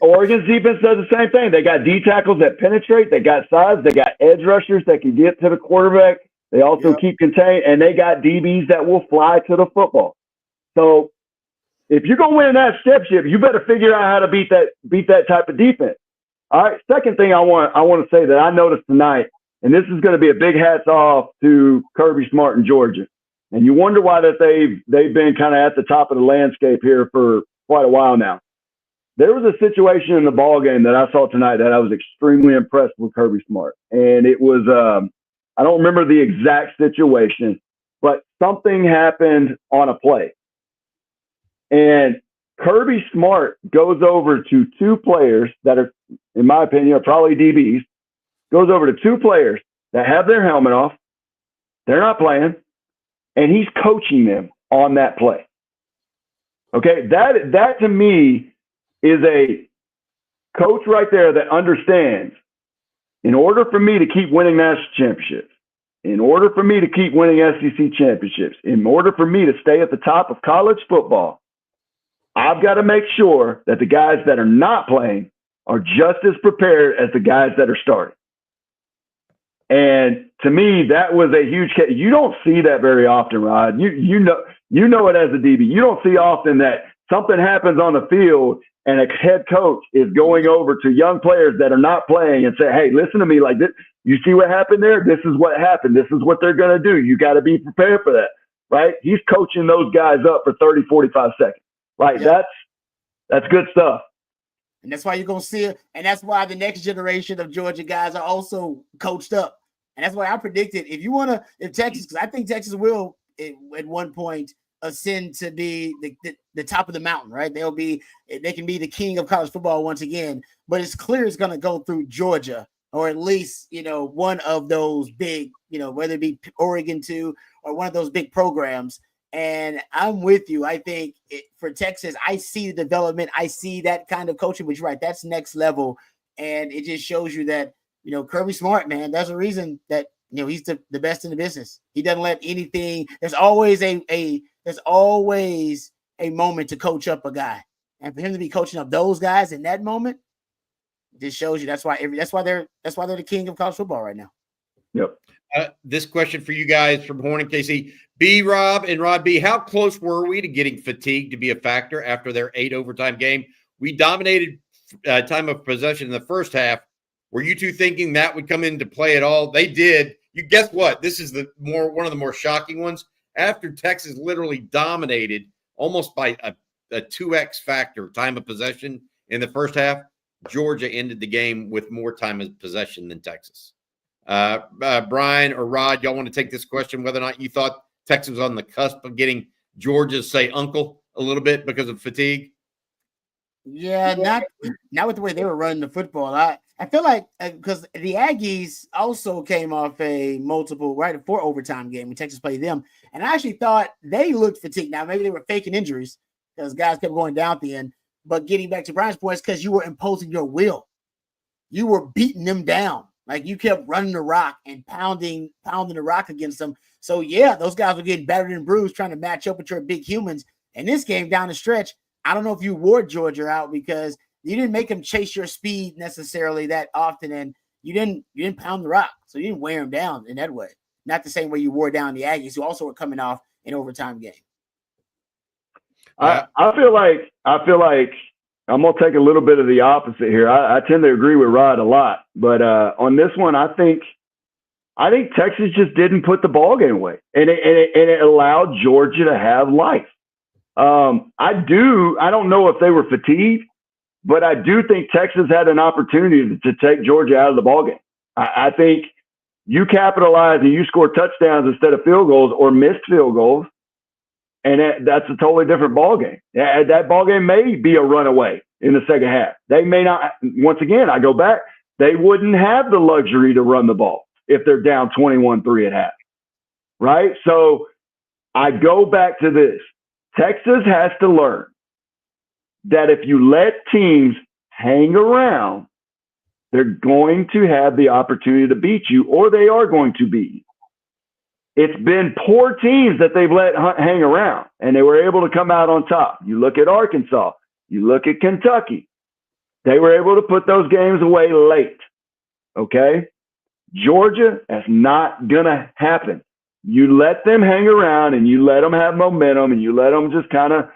[SPEAKER 2] Oregon's defense does the same thing. They got D tackles that penetrate. They got size. They got edge rushers that can get to the quarterback. They also keep contained, and they got DBs that will fly to the football. So if you're going to win a national championship, you better figure out how to beat that type of defense. All right. Second thing I want to say that I noticed tonight, and this is going to be a big hats off to Kirby Smart in Georgia. And you wonder why that they've been kind of at the top of the landscape here for quite a while now. There was a situation in the ball game that I saw tonight that I was extremely impressed with Kirby Smart, and it was I don't remember the exact situation, but something happened on a play. And Kirby Smart goes over to two players that are, in my opinion, are probably DBs, goes over to two players that have their helmet off. They're not playing, and he's coaching them on that play. Okay, that to me is a coach right there that understands, in order for me to keep winning national championships, in order for me to keep winning SEC championships, in order for me to stay at the top of college football, I've got to make sure that the guys that are not playing are just as prepared as the guys that are starting. And to me, that was a huge case. You don't see that very often, Rod. You know it as a DB. You don't see often that something happens on the field and a head coach is going over to young players that are not playing and say, hey, listen to me, like this. You see what happened there? This is what happened. This is what they're going to do. You got to be prepared for that, right? He's coaching those guys up for 30, 45 seconds. Like, that's good stuff.
[SPEAKER 3] And that's why you're going to see it. And that's why the next generation of Georgia guys are also coached up. And that's why I predicted if Texas, because I think Texas will at one point ascend to be the top of the mountain, right? They can be the king of college football once again, but it's clear it's going to go through Georgia, or at least, one of those big, whether it be Oregon too, or one of those big programs. And I'm with you. I think for Texas, I see the development. I see that kind of coaching, but you're right. That's next level. And it just shows you that, Kirby Smart, man, there's a reason that he's the best in the business. He doesn't let anything. There's always a moment to coach up a guy, and for him to be coaching up those guys in that moment, this shows you that's why they're the king of college football right now.
[SPEAKER 2] Yep.
[SPEAKER 1] This question for you guys from Horn and KC. B. Rob and Rod B. How close were we to getting fatigue to be a factor after their 8 overtime game? We dominated time of possession in the first half. Were you two thinking that would come into play at all? They did. You guess what? This is one of the more shocking ones. After Texas literally dominated almost by a 2x factor time of possession in the first half, Georgia ended the game with more time of possession than Texas. Brian or Rod, y'all want to take this question, whether or not you thought Texas was on the cusp of getting Georgia, say, uncle a little bit because of fatigue?
[SPEAKER 3] Yeah, not with the way they were running the football. I feel like because the Aggies also came off a 4 overtime game when Texas played them, and I actually thought they looked fatigued. Now maybe they were faking injuries because guys kept going down at the end. But getting back to Brian's points, because you were imposing your will, you were beating them down. Like you kept running the rock and pounding the rock against them. So yeah, those guys were getting battered and bruised trying to match up with your big humans. And this game down the stretch, I don't know if you wore Georgia out because you didn't make them chase your speed necessarily that often, and you didn't pound the rock, so you didn't wear them down in that way. Not the same way you wore down the Aggies, who also were coming off an overtime game.
[SPEAKER 2] I feel like I'm gonna take a little bit of the opposite here. I tend to agree with Rod a lot, but on this one, I think Texas just didn't put the ball game away, and it allowed Georgia to have life. I don't know if they were fatigued, but I do think Texas had an opportunity to take Georgia out of the ballgame. I think you capitalize and you score touchdowns instead of field goals or missed field goals, and that's a totally different ballgame. That ballgame may be a runaway in the second half. They may not. Once again, I go back. They wouldn't have the luxury to run the ball if they're down 21-3 at half, right? So I go back to this. Texas has to learn that if you let teams hang around, they're going to have the opportunity to beat you, or they are going to beat you. It's been poor teams that they've let hang around, and they were able to come out on top. You look at Arkansas. You look at Kentucky. They were able to put those games away late, okay? Georgia, that's not going to happen. You let them hang around, and you let them have momentum, and you let them just kind of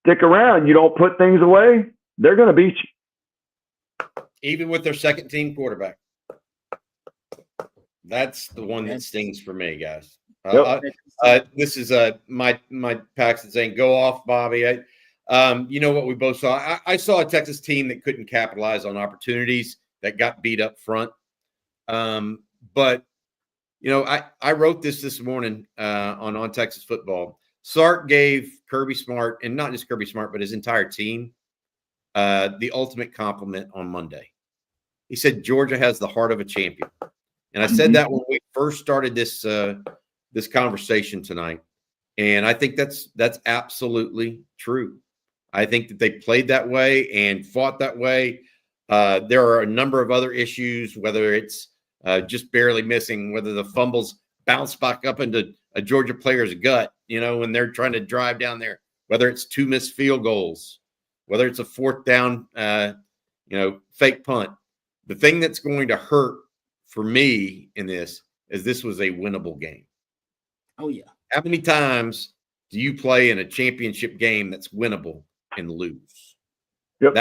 [SPEAKER 2] stick around. You don't put things away, they're going to beat you.
[SPEAKER 1] Even with their second-team quarterback. That's the one that stings for me, guys. This is my Paxton saying, "Go off, Bobby." You know what we both saw? I saw a Texas team that couldn't capitalize on opportunities, that got beat up front. But you know, I wrote this morning on Texas football. Sark gave Kirby Smart, and not just Kirby Smart, but his entire team, the ultimate compliment on Monday. He said Georgia has the heart of a champion. And I said that when we first started this conversation tonight, and I think that's absolutely true. I think that they played that way and fought that way. There are a number of other issues, whether it's just barely missing, whether the fumbles bounce back up into a Georgia player's gut, you know, when they're trying to drive down there, whether it's 2 missed field goals, whether it's a 4th down, fake punt. The thing that's going to hurt for me in this is this was a winnable game.
[SPEAKER 3] Oh, yeah.
[SPEAKER 1] How many times do you play in a championship game that's winnable and lose?
[SPEAKER 2] Yep.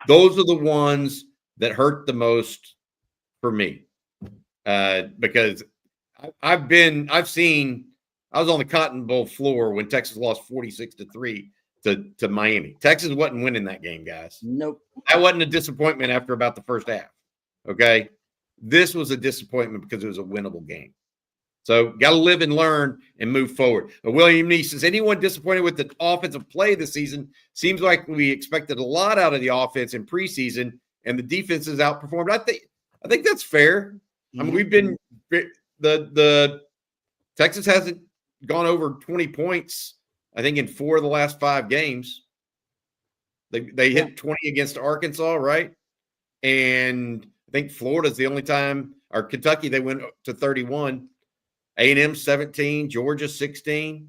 [SPEAKER 1] Those are the ones that hurt the most for me. Because I was on the Cotton Bowl floor when Texas lost 46-3 to Miami. Texas wasn't winning that game, guys.
[SPEAKER 3] Nope.
[SPEAKER 1] That wasn't a disappointment after about the first half. Okay. This was a disappointment because it was a winnable game. So got to live and learn and move forward. William Nee says, anyone disappointed with the offensive play this season? Seems like we expected a lot out of the offense in preseason, and the defense has outperformed. I think that's fair. I mean, we've been the Texas hasn't gone over 20 points, I think, in 4 of the last 5 games. They hit 20 against Arkansas, right? And I think Florida's the only time, or Kentucky, they went to 31. A&M 17, Georgia 16,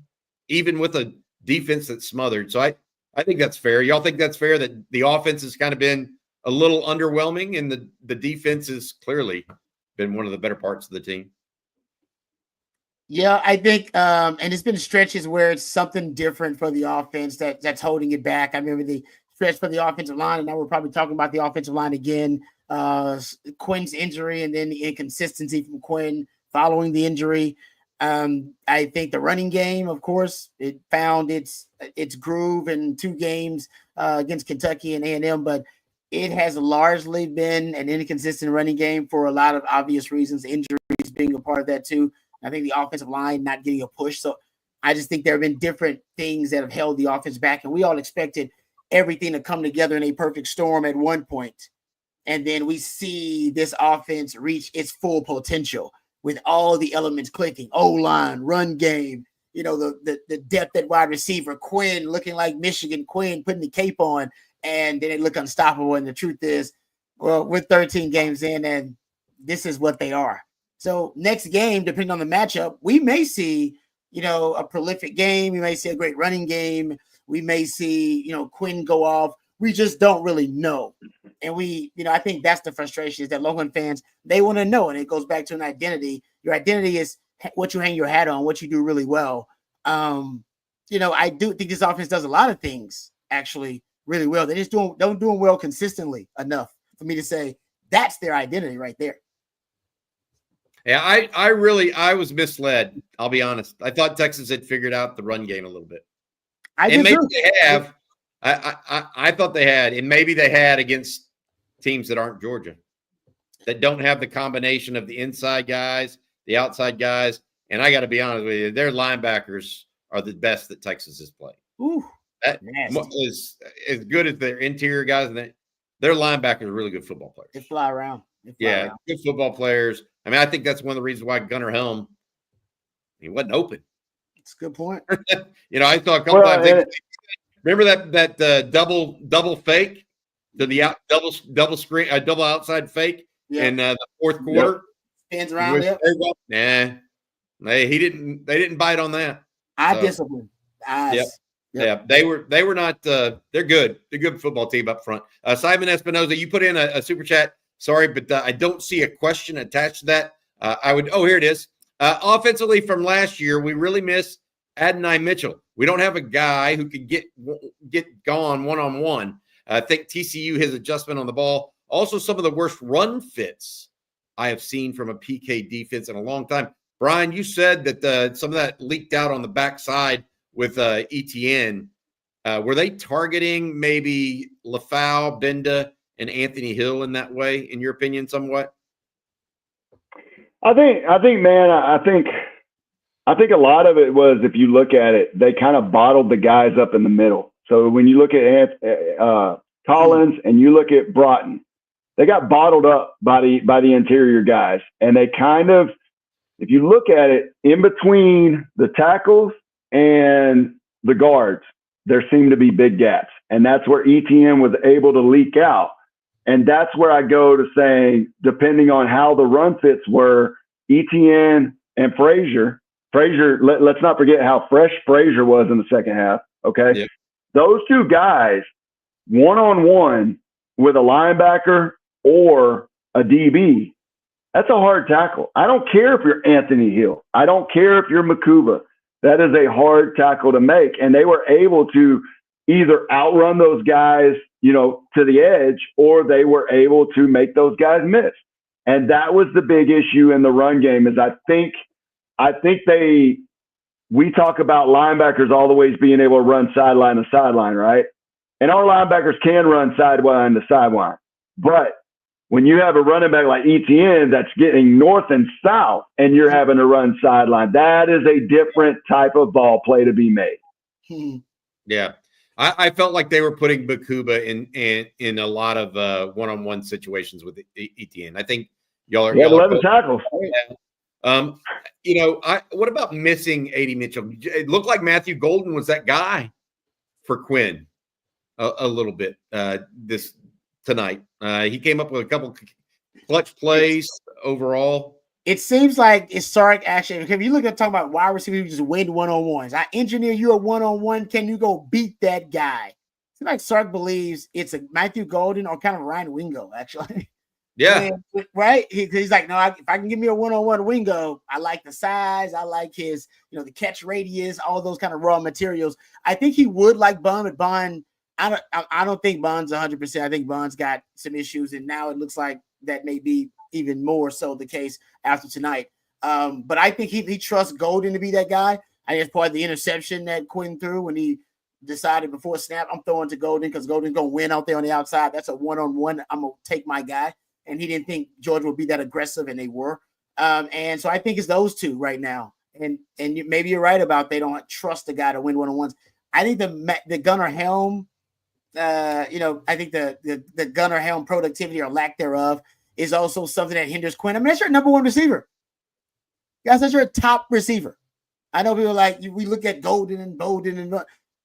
[SPEAKER 1] even with a defense that's smothered. So I think that's fair. Y'all think that's fair that the offense has kind of been a little underwhelming and the defense has clearly been one of the better parts of the team?
[SPEAKER 3] Yeah, I think, and it's been stretches where it's something different for the offense that's holding it back. I remember the stretch for the offensive line, and now we're probably talking about the offensive line again. Quinn's injury and then the inconsistency from Quinn following the injury. I think the running game, of course, it found its groove in 2 games against Kentucky and A&M, but it has largely been an inconsistent running game for a lot of obvious reasons, injuries being a part of that too. I think the offensive line not getting a push. So I just think there have been different things that have held the offense back, and we all expected everything to come together in a perfect storm at one point. And then we see this offense reach its full potential with all the elements clicking, O-line, run game, the depth at wide receiver, Quinn looking like Michigan Quinn, putting the cape on, and then they look unstoppable. And the truth is, well, we're 13 games in, and this is what they are. So next game, depending on the matchup, we may see, a prolific game. We may see a great running game. We may see, Quinn go off. We just don't really know. And I think that's the frustration is that Longhorn fans, they want to know. And it goes back to an identity. Your identity is what you hang your hat on, what you do really well. I do think this offense does a lot of things actually really well. They just don't do them well consistently enough for me to say that's their identity right there.
[SPEAKER 1] Yeah, I was misled. I'll be honest. I thought Texas had figured out the run game a little bit. Maybe they have. I thought they had, and maybe they had against teams that aren't Georgia, that don't have the combination of the inside guys, the outside guys. And I got to be honest with you, their linebackers are the best that Texas has played.
[SPEAKER 3] Ooh,
[SPEAKER 1] that is as good as their interior guys. And their linebackers are really good football players.
[SPEAKER 3] They fly around.
[SPEAKER 1] Good football players. I mean, I think that's one of the reasons why Gunnar Helm, he wasn't open.
[SPEAKER 3] That's a good point.
[SPEAKER 1] I saw a couple times. Remember that double fake to the double screen, double outside fake in the fourth quarter.
[SPEAKER 3] Spins around.
[SPEAKER 1] Nah, they didn't bite on that.
[SPEAKER 3] Discipline.
[SPEAKER 1] Yeah, they were not. They're good. They're a good football team up front. Simon Espinoza, you put in a super chat. Sorry, but I don't see a question attached to that. Here it is. Offensively from last year, we really miss Adonai Mitchell. We don't have a guy who could get gone one-on-one. I think TCU, his adjustment on the ball, also some of the worst run fits I have seen from a PK defense in a long time. Brian, you said that some of that leaked out on the backside with ETN. Were they targeting maybe Lafau, Benda, and Anthony Hill in that way, in your opinion, somewhat?
[SPEAKER 2] I think a lot of it was, if you look at it, they kind of bottled the guys up in the middle. So when you look at Collins and you look at Broughton, they got bottled up by the interior guys. And they kind of, if you look at it, in between the tackles and the guards, there seemed to be big gaps. And that's where ETN was able to leak out. And that's where I go to saying, depending on how the run fits were, ETN and Frazier, let's not forget how fresh Frazier was in the second half, okay? Yep. Those two guys, one-on-one with a linebacker or a DB, that's a hard tackle. I don't care if you're Anthony Hill. I don't care if you're Makuba. That is a hard tackle to make. And they were able to either outrun those guys, to the edge, or they were able to make those guys miss. And that was the big issue in the run game is I think we talk about linebackers always being able to run sideline to sideline, right? And our linebackers can run sideline to sideline. But when you have a running back like ETN that's getting north and south and you're having to run sideline, that is a different type of ball play to be made.
[SPEAKER 1] Yeah. I felt like they were putting Bakuba in a lot of one-on-one situations with ETN. I think y'all are
[SPEAKER 2] 11 tackles.
[SPEAKER 1] What about missing A.D. Mitchell? It looked like Matthew Golden was that guy for Quinn a little bit this tonight. He came up with a couple clutch plays overall.
[SPEAKER 3] It seems like it's Sark actually. If you look at talking about wide receiver, you just win one-on-ones. I engineer you a one-on-one. Can you go beat that guy? It seems like Sark believes it's a Matthew Golden or kind of Ryan Wingo, actually.
[SPEAKER 1] Yeah.
[SPEAKER 3] And, right? He's like, no, if I can give me a one-on-one Wingo, I like the size. I like his, the catch radius, all those kind of raw materials. I think he would like Bond, but Bond, I don't think Bond's 100%. I think Bond's got some issues, and now it looks like that may be even more so the case after tonight. But I think he trusts Golden to be that guy. I guess part of the interception that Quinn threw when he decided before snap, I'm throwing to Golden because Golden's going to win out there on the outside. That's a one-on-one. I'm going to take my guy. And he didn't think Georgia would be that aggressive, and they were. And so I think it's those two right now. And maybe you're right about they don't trust the guy to win one-on-ones. I think the Gunnar Helm, I think the Gunnar Helm productivity or lack thereof is also something that hinders Quinn. I mean, that's your number one receiver. Guys, that's your top receiver. I know people like, we look at Golden and Bowden and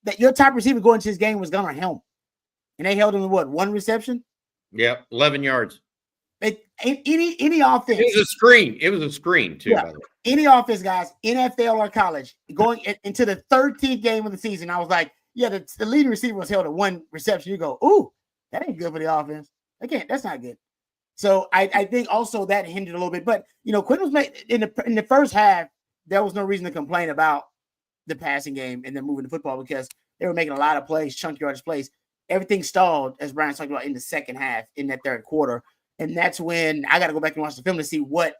[SPEAKER 3] that your top receiver going to this game was Gunnar Helm. And they held him to what, one reception?
[SPEAKER 1] Yeah, 11 yards.
[SPEAKER 3] Any offense.
[SPEAKER 1] It was a screen. It was a screen, too, by the way.
[SPEAKER 3] Any offense, guys, NFL or college, going into the 13th game of the season, I was like, yeah, the leading receiver was held at one reception. You go, ooh, that ain't good for the offense. Again, that's not good. So I think also that hindered a little bit. But, Quinn was made in the first half, there was no reason to complain about the passing game and then moving the football because they were making a lot of plays, chunk yardage plays. Everything stalled, as Brian's talking about, in the second half, in that third quarter. And that's when I got to go back and watch the film to see what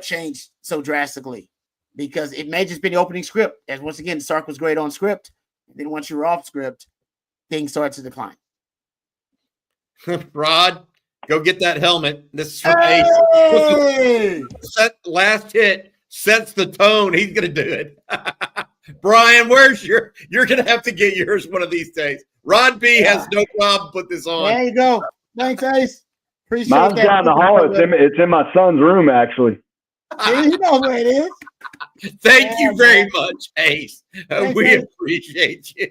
[SPEAKER 3] changed so drastically, because it may just be the opening script. As once again, Sark was great on script. And then once you're off script, things start to decline.
[SPEAKER 1] Rod, go get that helmet. This is from Ace. Last hit sets the tone. He's going to do it. Brian, you're going to have to get yours one of these days. Rod B has no problem put this on.
[SPEAKER 3] There you go. Thanks, Ace. Appreciate
[SPEAKER 2] Mine's
[SPEAKER 3] that.
[SPEAKER 2] down in the hall. It's in my son's room, actually.
[SPEAKER 3] You know where it is.
[SPEAKER 1] Thank you very much, Ace. We appreciate you.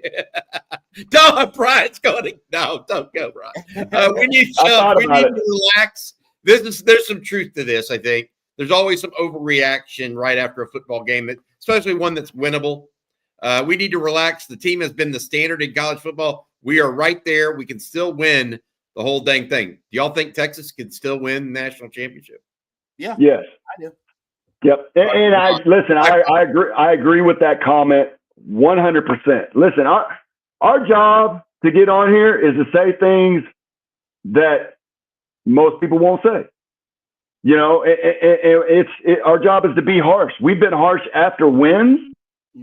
[SPEAKER 1] Don't, Brian's going. No, don't go, Brian. We need to relax. There's some truth to this, I think. There's always some overreaction right after a football game, especially one that's winnable. We need to relax. The team has been the standard in college football. We are right there. We can still win the whole dang thing. Do y'all think Texas can still win the national championship?
[SPEAKER 3] Yeah.
[SPEAKER 2] Yes.
[SPEAKER 3] I do.
[SPEAKER 2] Yep. And I agree with that comment 100%. Listen, our job to get on here is to say things that most people won't say. Our job is to be harsh. We've been harsh after wins.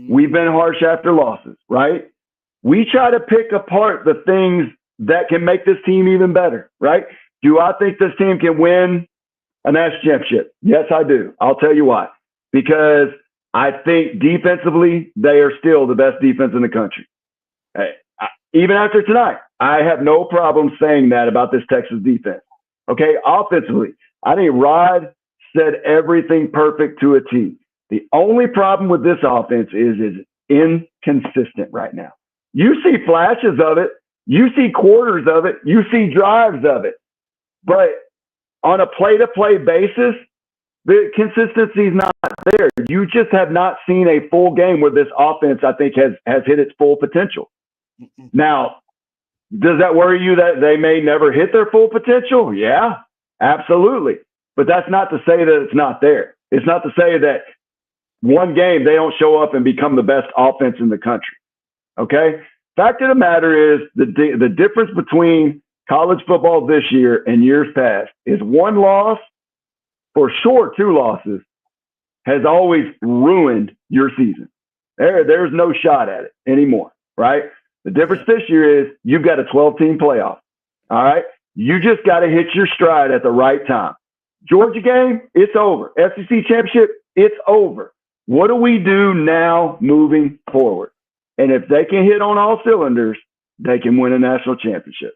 [SPEAKER 2] We've been harsh after losses, right? We try to pick apart the things that can make this team even better, right? Do I think this team can win a national championship? Yes, I do. I'll tell you why. Because I think defensively, they are still the best defense in the country. Even after tonight, I have no problem saying that about this Texas defense. Okay, offensively, I think Rod said everything perfect to a T. The only problem with this offense is inconsistent right now. You see flashes of it. You see quarters of it. You see drives of it. But on a play-to-play basis, the consistency is not there. You just have not seen a full game where this offense, I think, has hit its full potential. Now, does that worry you that they may never hit their full potential? Yeah, absolutely. But that's not to say that it's not there. It's not to say that one game they don't show up and become the best offense in the country. Okay? Fact of the matter is the difference between college football this year and years past is one loss, for sure 2 losses, has always ruined your season. There's no shot at it anymore, right? The difference this year is you've got a 12-team playoff, all right? You just got to hit your stride at the right time. Georgia game, it's over. SEC championship, it's over. What do we do now moving forward? And if they can hit on all cylinders, they can win a national championship.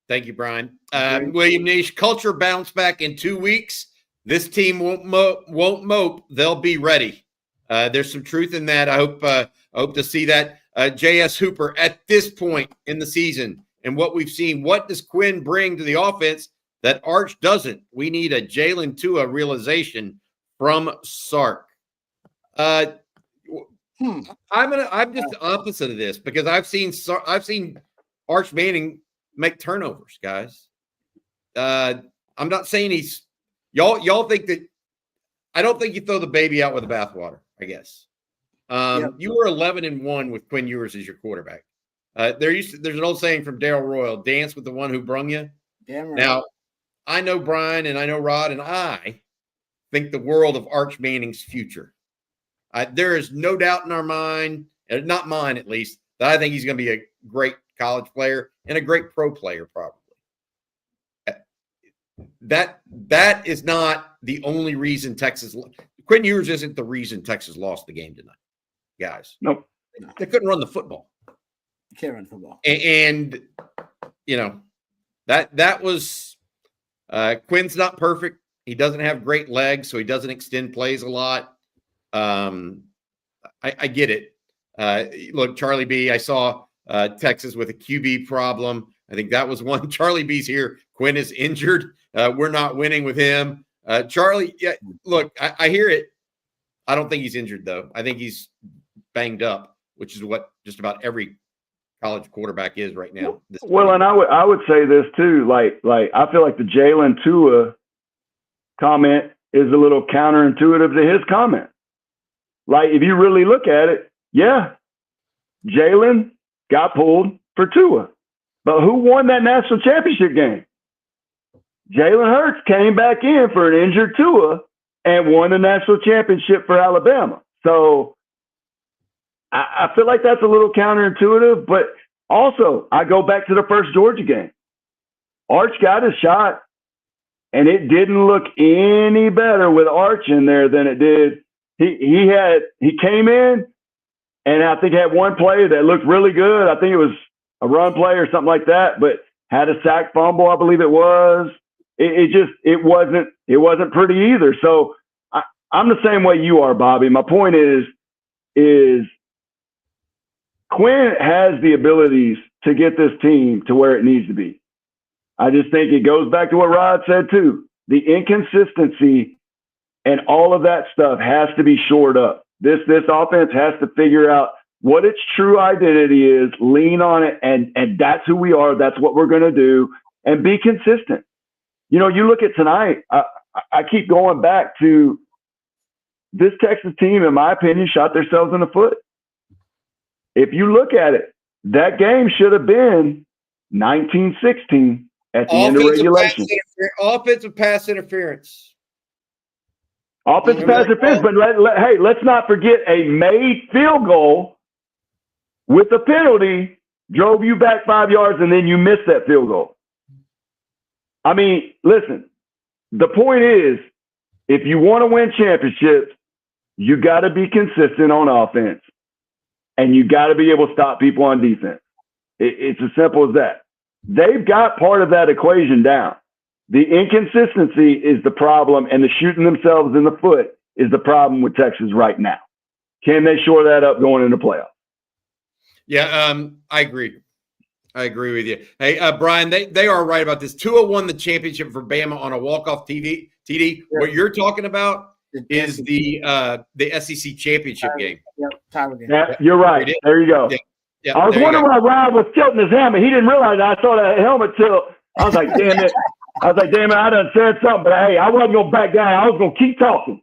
[SPEAKER 1] Thank you, Brian. William Nish, culture bounce back in 2 weeks. This team won't mope. They'll be ready. There's some truth in that. I hope to see that. J.S. Hooper, at this point in the season and what we've seen, what does Quinn bring to the offense that Arch doesn't. We need a Jalen Tua realization from Sark. I'm just the opposite of this because I've seen Arch Manning make turnovers, guys. I'm not saying he's y'all think that. I don't think you throw the baby out with the bathwater, I guess. You were 11-1 with Quinn Ewers as your quarterback. There's an old saying from Darrell Royal: "Dance with the one who brung you."
[SPEAKER 3] Damn right.
[SPEAKER 1] Now, I know Brian and I know Rod, and I think the world of Arch Manning's future. There is no doubt in our mind, not mine at least, that I think he's going to be a great college player and a great pro player, probably. That is not the only reason Texas. Quinn Ewers isn't the reason Texas lost the game tonight, guys.
[SPEAKER 2] Nope.
[SPEAKER 1] They couldn't run the football.
[SPEAKER 3] You can't run football.
[SPEAKER 1] And that was Quinn's not perfect. He doesn't have great legs, so he doesn't extend plays a lot. I get it. Look, Charlie B, I saw Texas with a QB problem. I think that was one. Charlie B's here. Quinn is injured. We're not winning with him. Charlie, yeah, look, I hear it. I don't think he's injured, though. I think he's banged up, which is what just about every college quarterback is right now.
[SPEAKER 2] Well, and I would say this too. Like I feel like the Jalen Tua comment is a little counterintuitive to his comment. Like if you really look at it, yeah, Jalen got pulled for Tua, but who won that national championship game? Jalen Hurts came back in for an injured Tua and won the national championship for Alabama. So I feel like that's a little counterintuitive, but also I go back to the first Georgia game. Arch got his shot, and it didn't look any better with Arch in there than it did. He came in, and I think had one play that looked really good. I think it was a run play or something like that, but had a sack fumble, I believe it was. It wasn't pretty either. So I'm the same way you are, Bobby. My point is Quinn has the abilities to get this team to where it needs to be. I just think it goes back to what Rod said too. The inconsistency and all of that stuff has to be shored up. This offense has to figure out what its true identity is, lean on it, and that's who we are. That's what we're going to do, and be consistent. You look at tonight, I keep going back to this Texas team, in my opinion, shot themselves in the foot. If you look at it, that game should have been 19-16 at the end of regulation.
[SPEAKER 1] Offensive pass interference.
[SPEAKER 2] Offensive pass interference, but let's not forget a made field goal with a penalty drove you back 5 yards, and then you missed that field goal. I mean, listen, the point is, if you want to win championships, you got to be consistent on offense, and you got to be able to stop people on defense. It's as simple as that. They've got part of that equation down. The inconsistency is the problem, and the shooting themselves in the foot is the problem with Texas right now. Can they shore that up going into playoffs? Yeah,
[SPEAKER 1] I agree. I agree with you. Hey, Brian, they are right about this. Tua won the championship for Bama on a walk-off TD. Yeah. What you're talking about is the SEC championship game.
[SPEAKER 2] Yeah, you're right. There you go. Yeah, I was wondering why Ryan was tilting his helmet. He didn't realize I saw that helmet tilt. I was like, damn it. I done said something, but hey, I wasn't going to back down. I was going to keep talking.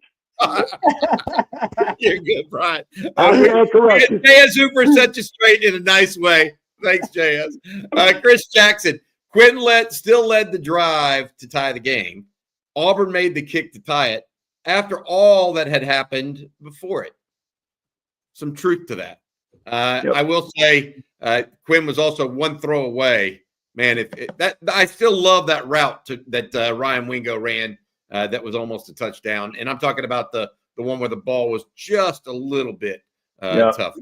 [SPEAKER 1] You're good, Brian.
[SPEAKER 2] JS
[SPEAKER 1] Hooper set you straight in a nice way. Thanks, JS. Chris Jackson. Quinn still led the drive to tie the game. Auburn made the kick to tie it after all that had happened before it. Some truth to that. I will say Quinn was also one throw away. Man, I still love that route that Ryan Wingo ran that was almost a touchdown. And I'm talking about the one where the ball was just a little bit tough.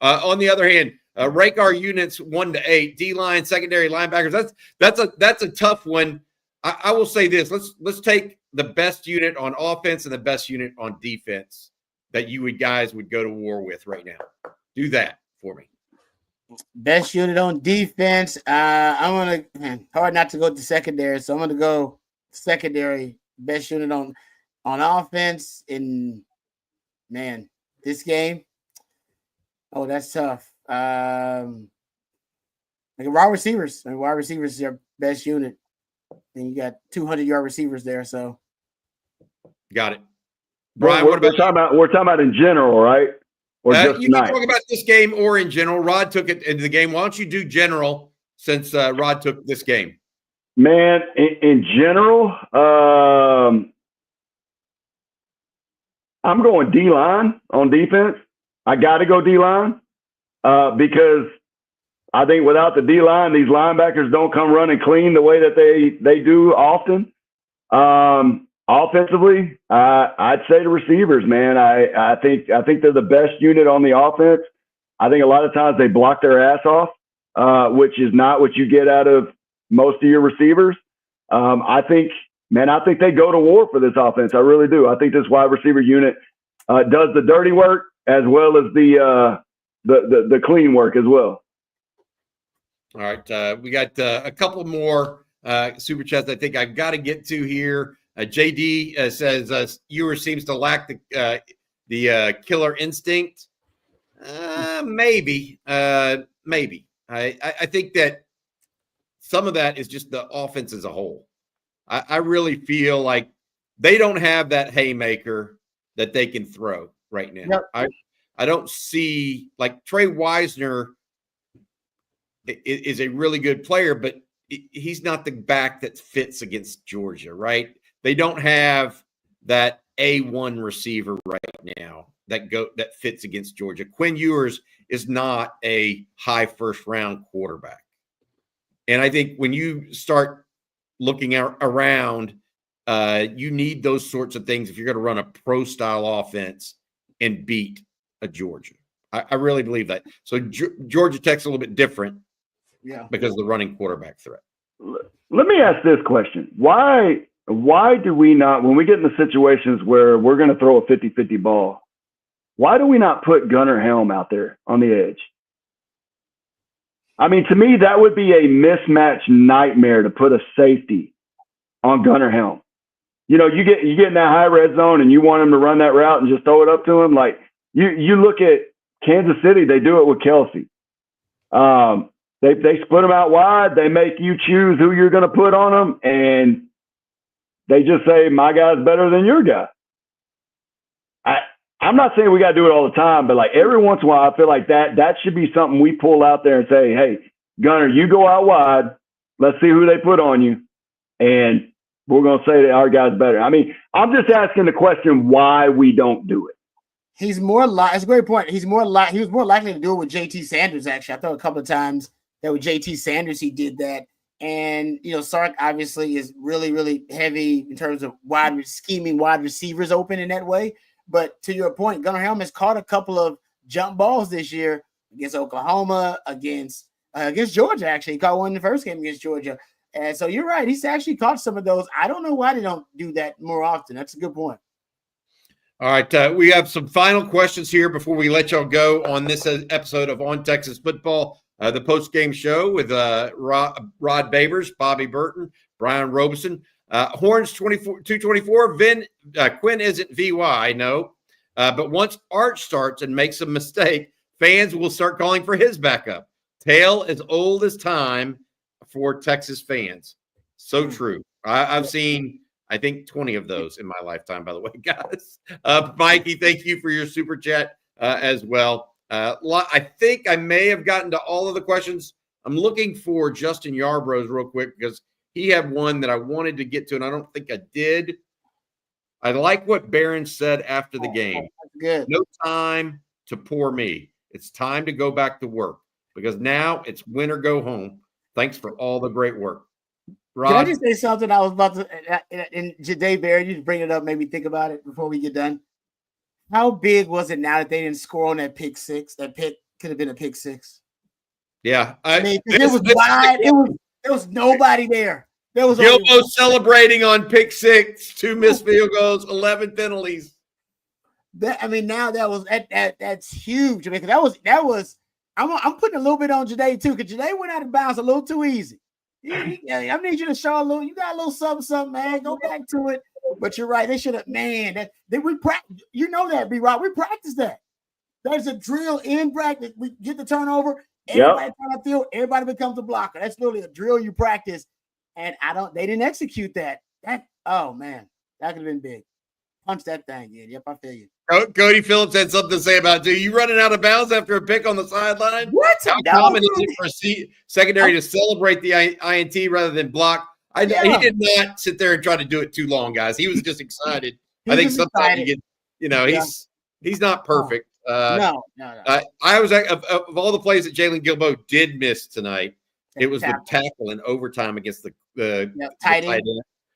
[SPEAKER 1] On the other hand, rank our units 1 to 8, D-line, secondary linebackers. That's a tough one. I will say this. Let's take the best unit on offense and the best unit on defense that you guys would go to war with right now. Do that for me.
[SPEAKER 3] Best unit on defense. I'm gonna hard not to go to secondary, so I'm gonna go secondary. Best unit on offense in this game. Oh, that's tough. Like wide receivers. Wide receivers is your best unit, and you got 200-yard receivers there. So,
[SPEAKER 1] got it. Brian, what about
[SPEAKER 2] we're talking about in general, right? Or just
[SPEAKER 1] you can talk about this game or in general. Rod took it into the game. Why don't you do general since Rod took this game?
[SPEAKER 2] Man, in general, I'm going D-line on defense. I got to go D-line because I think without the D-line, these linebackers don't come running clean the way that they do often. Offensively, I'd say the receivers, man. I think they're the best unit on the offense. I think a lot of times they block their ass off, which is not what you get out of most of your receivers. I think they go to war for this offense. I really do. I think this wide receiver unit does the dirty work as well as the clean work as well.
[SPEAKER 1] All right, we got a couple more super chats I think I've got to get to here. JD says Ewers seems to lack the killer instinct. Maybe. I think that some of that is just the offense as a whole. I really feel like they don't have that haymaker that they can throw right now. Yep. I don't see like Trey Wisner is a really good player, but he's not the back that fits against Georgia, right? They don't have that A1 receiver right now that fits against Georgia. Quinn Ewers is not a high first-round quarterback. And I think when you start looking around, you need those sorts of things if you're going to run a pro-style offense and beat a Georgia. I really believe that. So Georgia Tech's a little bit different because of the running quarterback threat.
[SPEAKER 2] Let me ask this question. Why do we not, when we get in the situations where we're going to throw a 50-50 ball, why do we not put Gunnar Helm out there on the edge? I mean, to me, that would be a mismatch nightmare to put a safety on Gunnar Helm. You know, you get in that high red zone and you want him to run that route and just throw it up to him. Like you look at Kansas City, they do it with Kelsey. They split them out wide. They make you choose who you're going to put on them, and they just say, my guy's better than your guy. I'm not saying we got to do it all the time, but like every once in a while, I feel like that should be something we pull out there and say, hey, Gunnar, you go out wide. Let's see who they put on you. And we're going to say that our guy's better. I mean, I'm just asking the question why we don't do it.
[SPEAKER 3] He's more it's a great point. He was more likely to do it with JT Sanders, actually. I thought a couple of times that with JT Sanders, he did that. And, you know, Sark obviously is really, really heavy in terms of scheming wide receivers open in that way. But to your point, Gunnar Helm has caught a couple of jump balls this year against Oklahoma, against Georgia, actually. He caught one in the first game against Georgia. And so you're right. He's actually caught some of those. I don't know why they don't do that more often. That's a good point.
[SPEAKER 1] All right. We have some final questions here before we let y'all go on this episode of On Texas Football. The post-game show with Rod Babers, Bobby Burton, Brian Robison. Horns 224. Quinn isn't VY, no. But once Arch starts and makes a mistake, fans will start calling for his backup. Tale as old as time for Texas fans. So true. I've seen, I think, 20 of those in my lifetime, by the way, guys. Mikey, thank you for your super chat as well. I think I may have gotten to all of the questions. I'm looking for Justin Yarbrough's real quick because he had one that I wanted to get to, and I don't think I did. I like what Barron said after the game.
[SPEAKER 3] Good.
[SPEAKER 1] No time to poor me. It's time to go back to work because now it's win or go home. Thanks for all the great work. Rod?
[SPEAKER 3] Can I just say something I was about to – and Ja'Day Barron, you just bring it up, made me think about it before we get done. How big was it now that they didn't score on that pick six? That pick could have been a pick six.
[SPEAKER 1] Yeah.
[SPEAKER 3] I mean, it was wide. There was nobody there. There was
[SPEAKER 1] Gilbo celebrating on pick six, 2 missed field goals, 11 penalties.
[SPEAKER 3] Now that was that's huge. I mean, that was I'm putting a little bit on Janae too, because Janae went out of bounds a little too easy. I need you to show a little. You got a little something, man. Go back to it. But you're right. They should have, man. We practice. You know that, B-Rock. We practice that. There's a drill in practice. We get the turnover. Everybody on the field. Everybody becomes a blocker. That's literally a drill you practice. And they didn't execute that. Oh man, that could have been big. Punch that thing in. Yep, I feel you.
[SPEAKER 1] Cody Phillips had something to say about it. You running out of bounds after a pick on the sideline?
[SPEAKER 3] What?
[SPEAKER 1] How common is it for secondary to celebrate the INT rather than block? He did not sit there and try to do it too long, guys. He was just excited. I think sometimes you get, he's not perfect.
[SPEAKER 3] No.
[SPEAKER 1] I was of all the plays that Jalen Gilbo did miss tonight, it was the tackle in overtime against the tight end.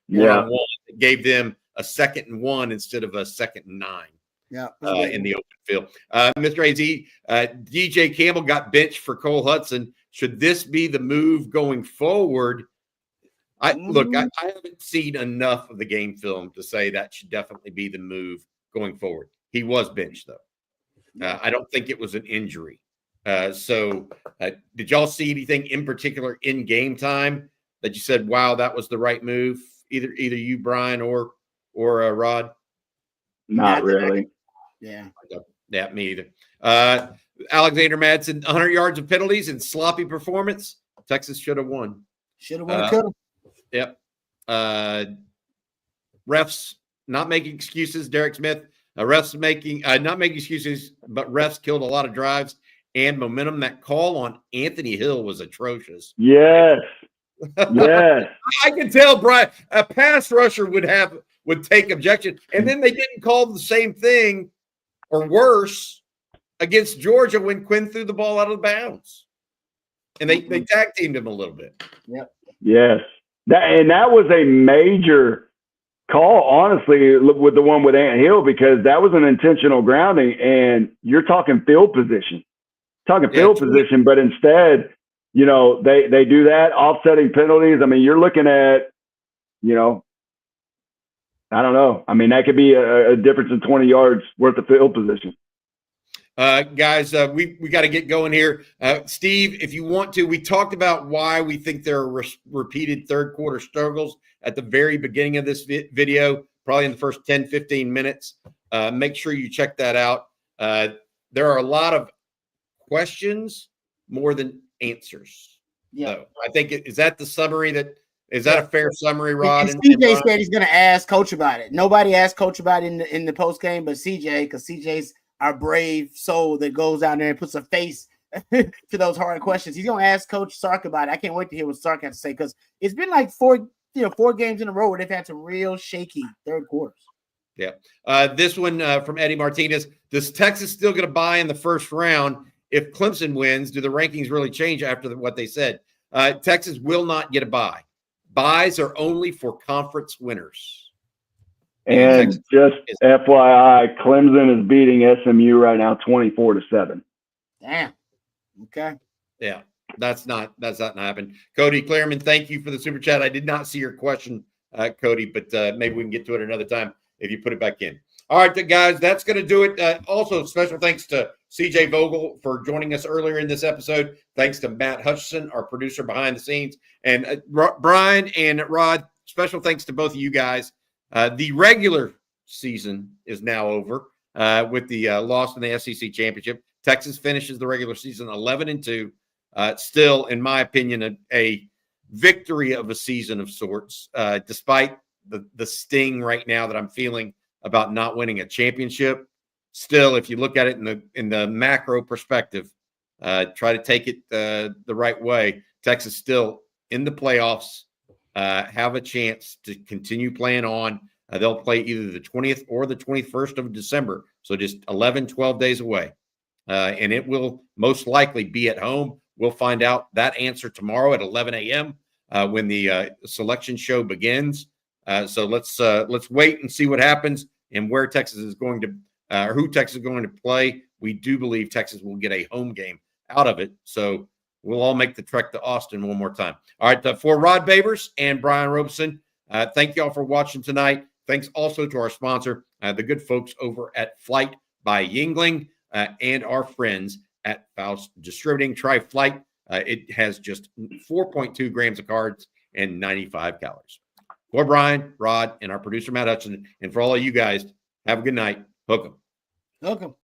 [SPEAKER 1] Yeah, it gave them a 2nd and 1 instead of a 2nd and 9.
[SPEAKER 3] Yeah,
[SPEAKER 1] in the open field. Mr. AZ, DJ Campbell got benched for Cole Hudson. Should this be the move going forward? I haven't seen enough of the game film to say that should definitely be the move going forward. He was benched, though. I don't think it was an injury. So did y'all see anything in particular in game time that you said, wow, that was the right move? Either you, Brian, or Rod?
[SPEAKER 2] Not really.
[SPEAKER 3] Yeah.
[SPEAKER 1] Yeah, me either. Alexander Madsen, 100 yards of penalties and sloppy performance. Texas should have won.
[SPEAKER 3] Should have won. Could have.
[SPEAKER 1] Yep. Refs not making excuses. Derek Smith. Refs not making excuses, but refs killed a lot of drives and momentum. That call on Anthony Hill was atrocious.
[SPEAKER 2] Yes. Yes.
[SPEAKER 1] I can tell, Brian, a pass rusher would take objection. And then they didn't call the same thing or worse against Georgia when Quinn threw the ball out of bounds. And they tag teamed him a little bit.
[SPEAKER 3] Yep.
[SPEAKER 2] Yes. That was a major call, honestly, with the one with Ant Hill, because that was an intentional grounding, and you're talking field position. Position, but instead, they do that, offsetting penalties. I mean, you're looking at, I don't know. I mean, that could be a difference in 20 yards worth of field position.
[SPEAKER 1] Guys, we got to get going here. Steve, if you want to, we talked about why we think there are repeated third quarter struggles at the very beginning of this video, probably in the first 10, 15 minutes. Make sure you check that out. There are a lot of questions more than answers.
[SPEAKER 3] Yeah.
[SPEAKER 1] So I think is that the summary is that a fair summary, Rod?
[SPEAKER 3] And CJ said he's going to ask Coach about it. Nobody asked Coach about it in the post game, but CJ, because CJ's our brave soul that goes out there and puts a face to those hard questions. He's going to ask Coach Sark about it. I can't wait to hear what Sark has to say, because it's been like four games in a row where they've had some real shaky third quarters.
[SPEAKER 1] Yeah. This one from Eddie Martinez. Does Texas still get a bye in the first round? If Clemson wins, do the rankings really change after what they said? Texas will not get a bye. Buys are only for conference winners.
[SPEAKER 2] And just FYI, Clemson is beating SMU right now 24-7.
[SPEAKER 3] Damn. Okay.
[SPEAKER 1] Yeah, that's not going to happen. Cody Clearman, thank you for the super chat. I did not see your question, Cody, but maybe we can get to it another time if you put it back in. All right, guys, that's going to do it. Also, special thanks to CJ Vogel for joining us earlier in this episode. Thanks to Matt Hutchison, our producer behind the scenes. And Brian and Rod, special thanks to both of you guys. The regular season is now over with the loss in the SEC championship. Texas finishes the regular season 11-2. Still, in my opinion, a victory of a season of sorts, despite the sting right now that I'm feeling about not winning a championship. Still, if you look at it in the macro perspective, try to take it the right way. Texas still in the playoffs, have a chance to continue playing on. They'll play either the 20th or the 21st of December. So just 11, 12 days away. And it will most likely be at home. We'll find out that answer tomorrow at 11 a.m. When the selection show begins. So let's wait and see what happens and where Texas is going to who Texas is going to play. We do believe Texas will get a home game out of it. So we'll all make the trek to Austin one more time. All right, for Rod Babers and Brian Robison, thank you all for watching tonight. Thanks also to our sponsor, the good folks over at Flight by Yingling, and our friends at Faust Distributing. Try Flight. It has just 4.2 grams of carbs and 95 calories. For Brian, Rod, and our producer, Matt Hudson, and for all of you guys, have a good night. Hook 'em.
[SPEAKER 3] Hook 'em.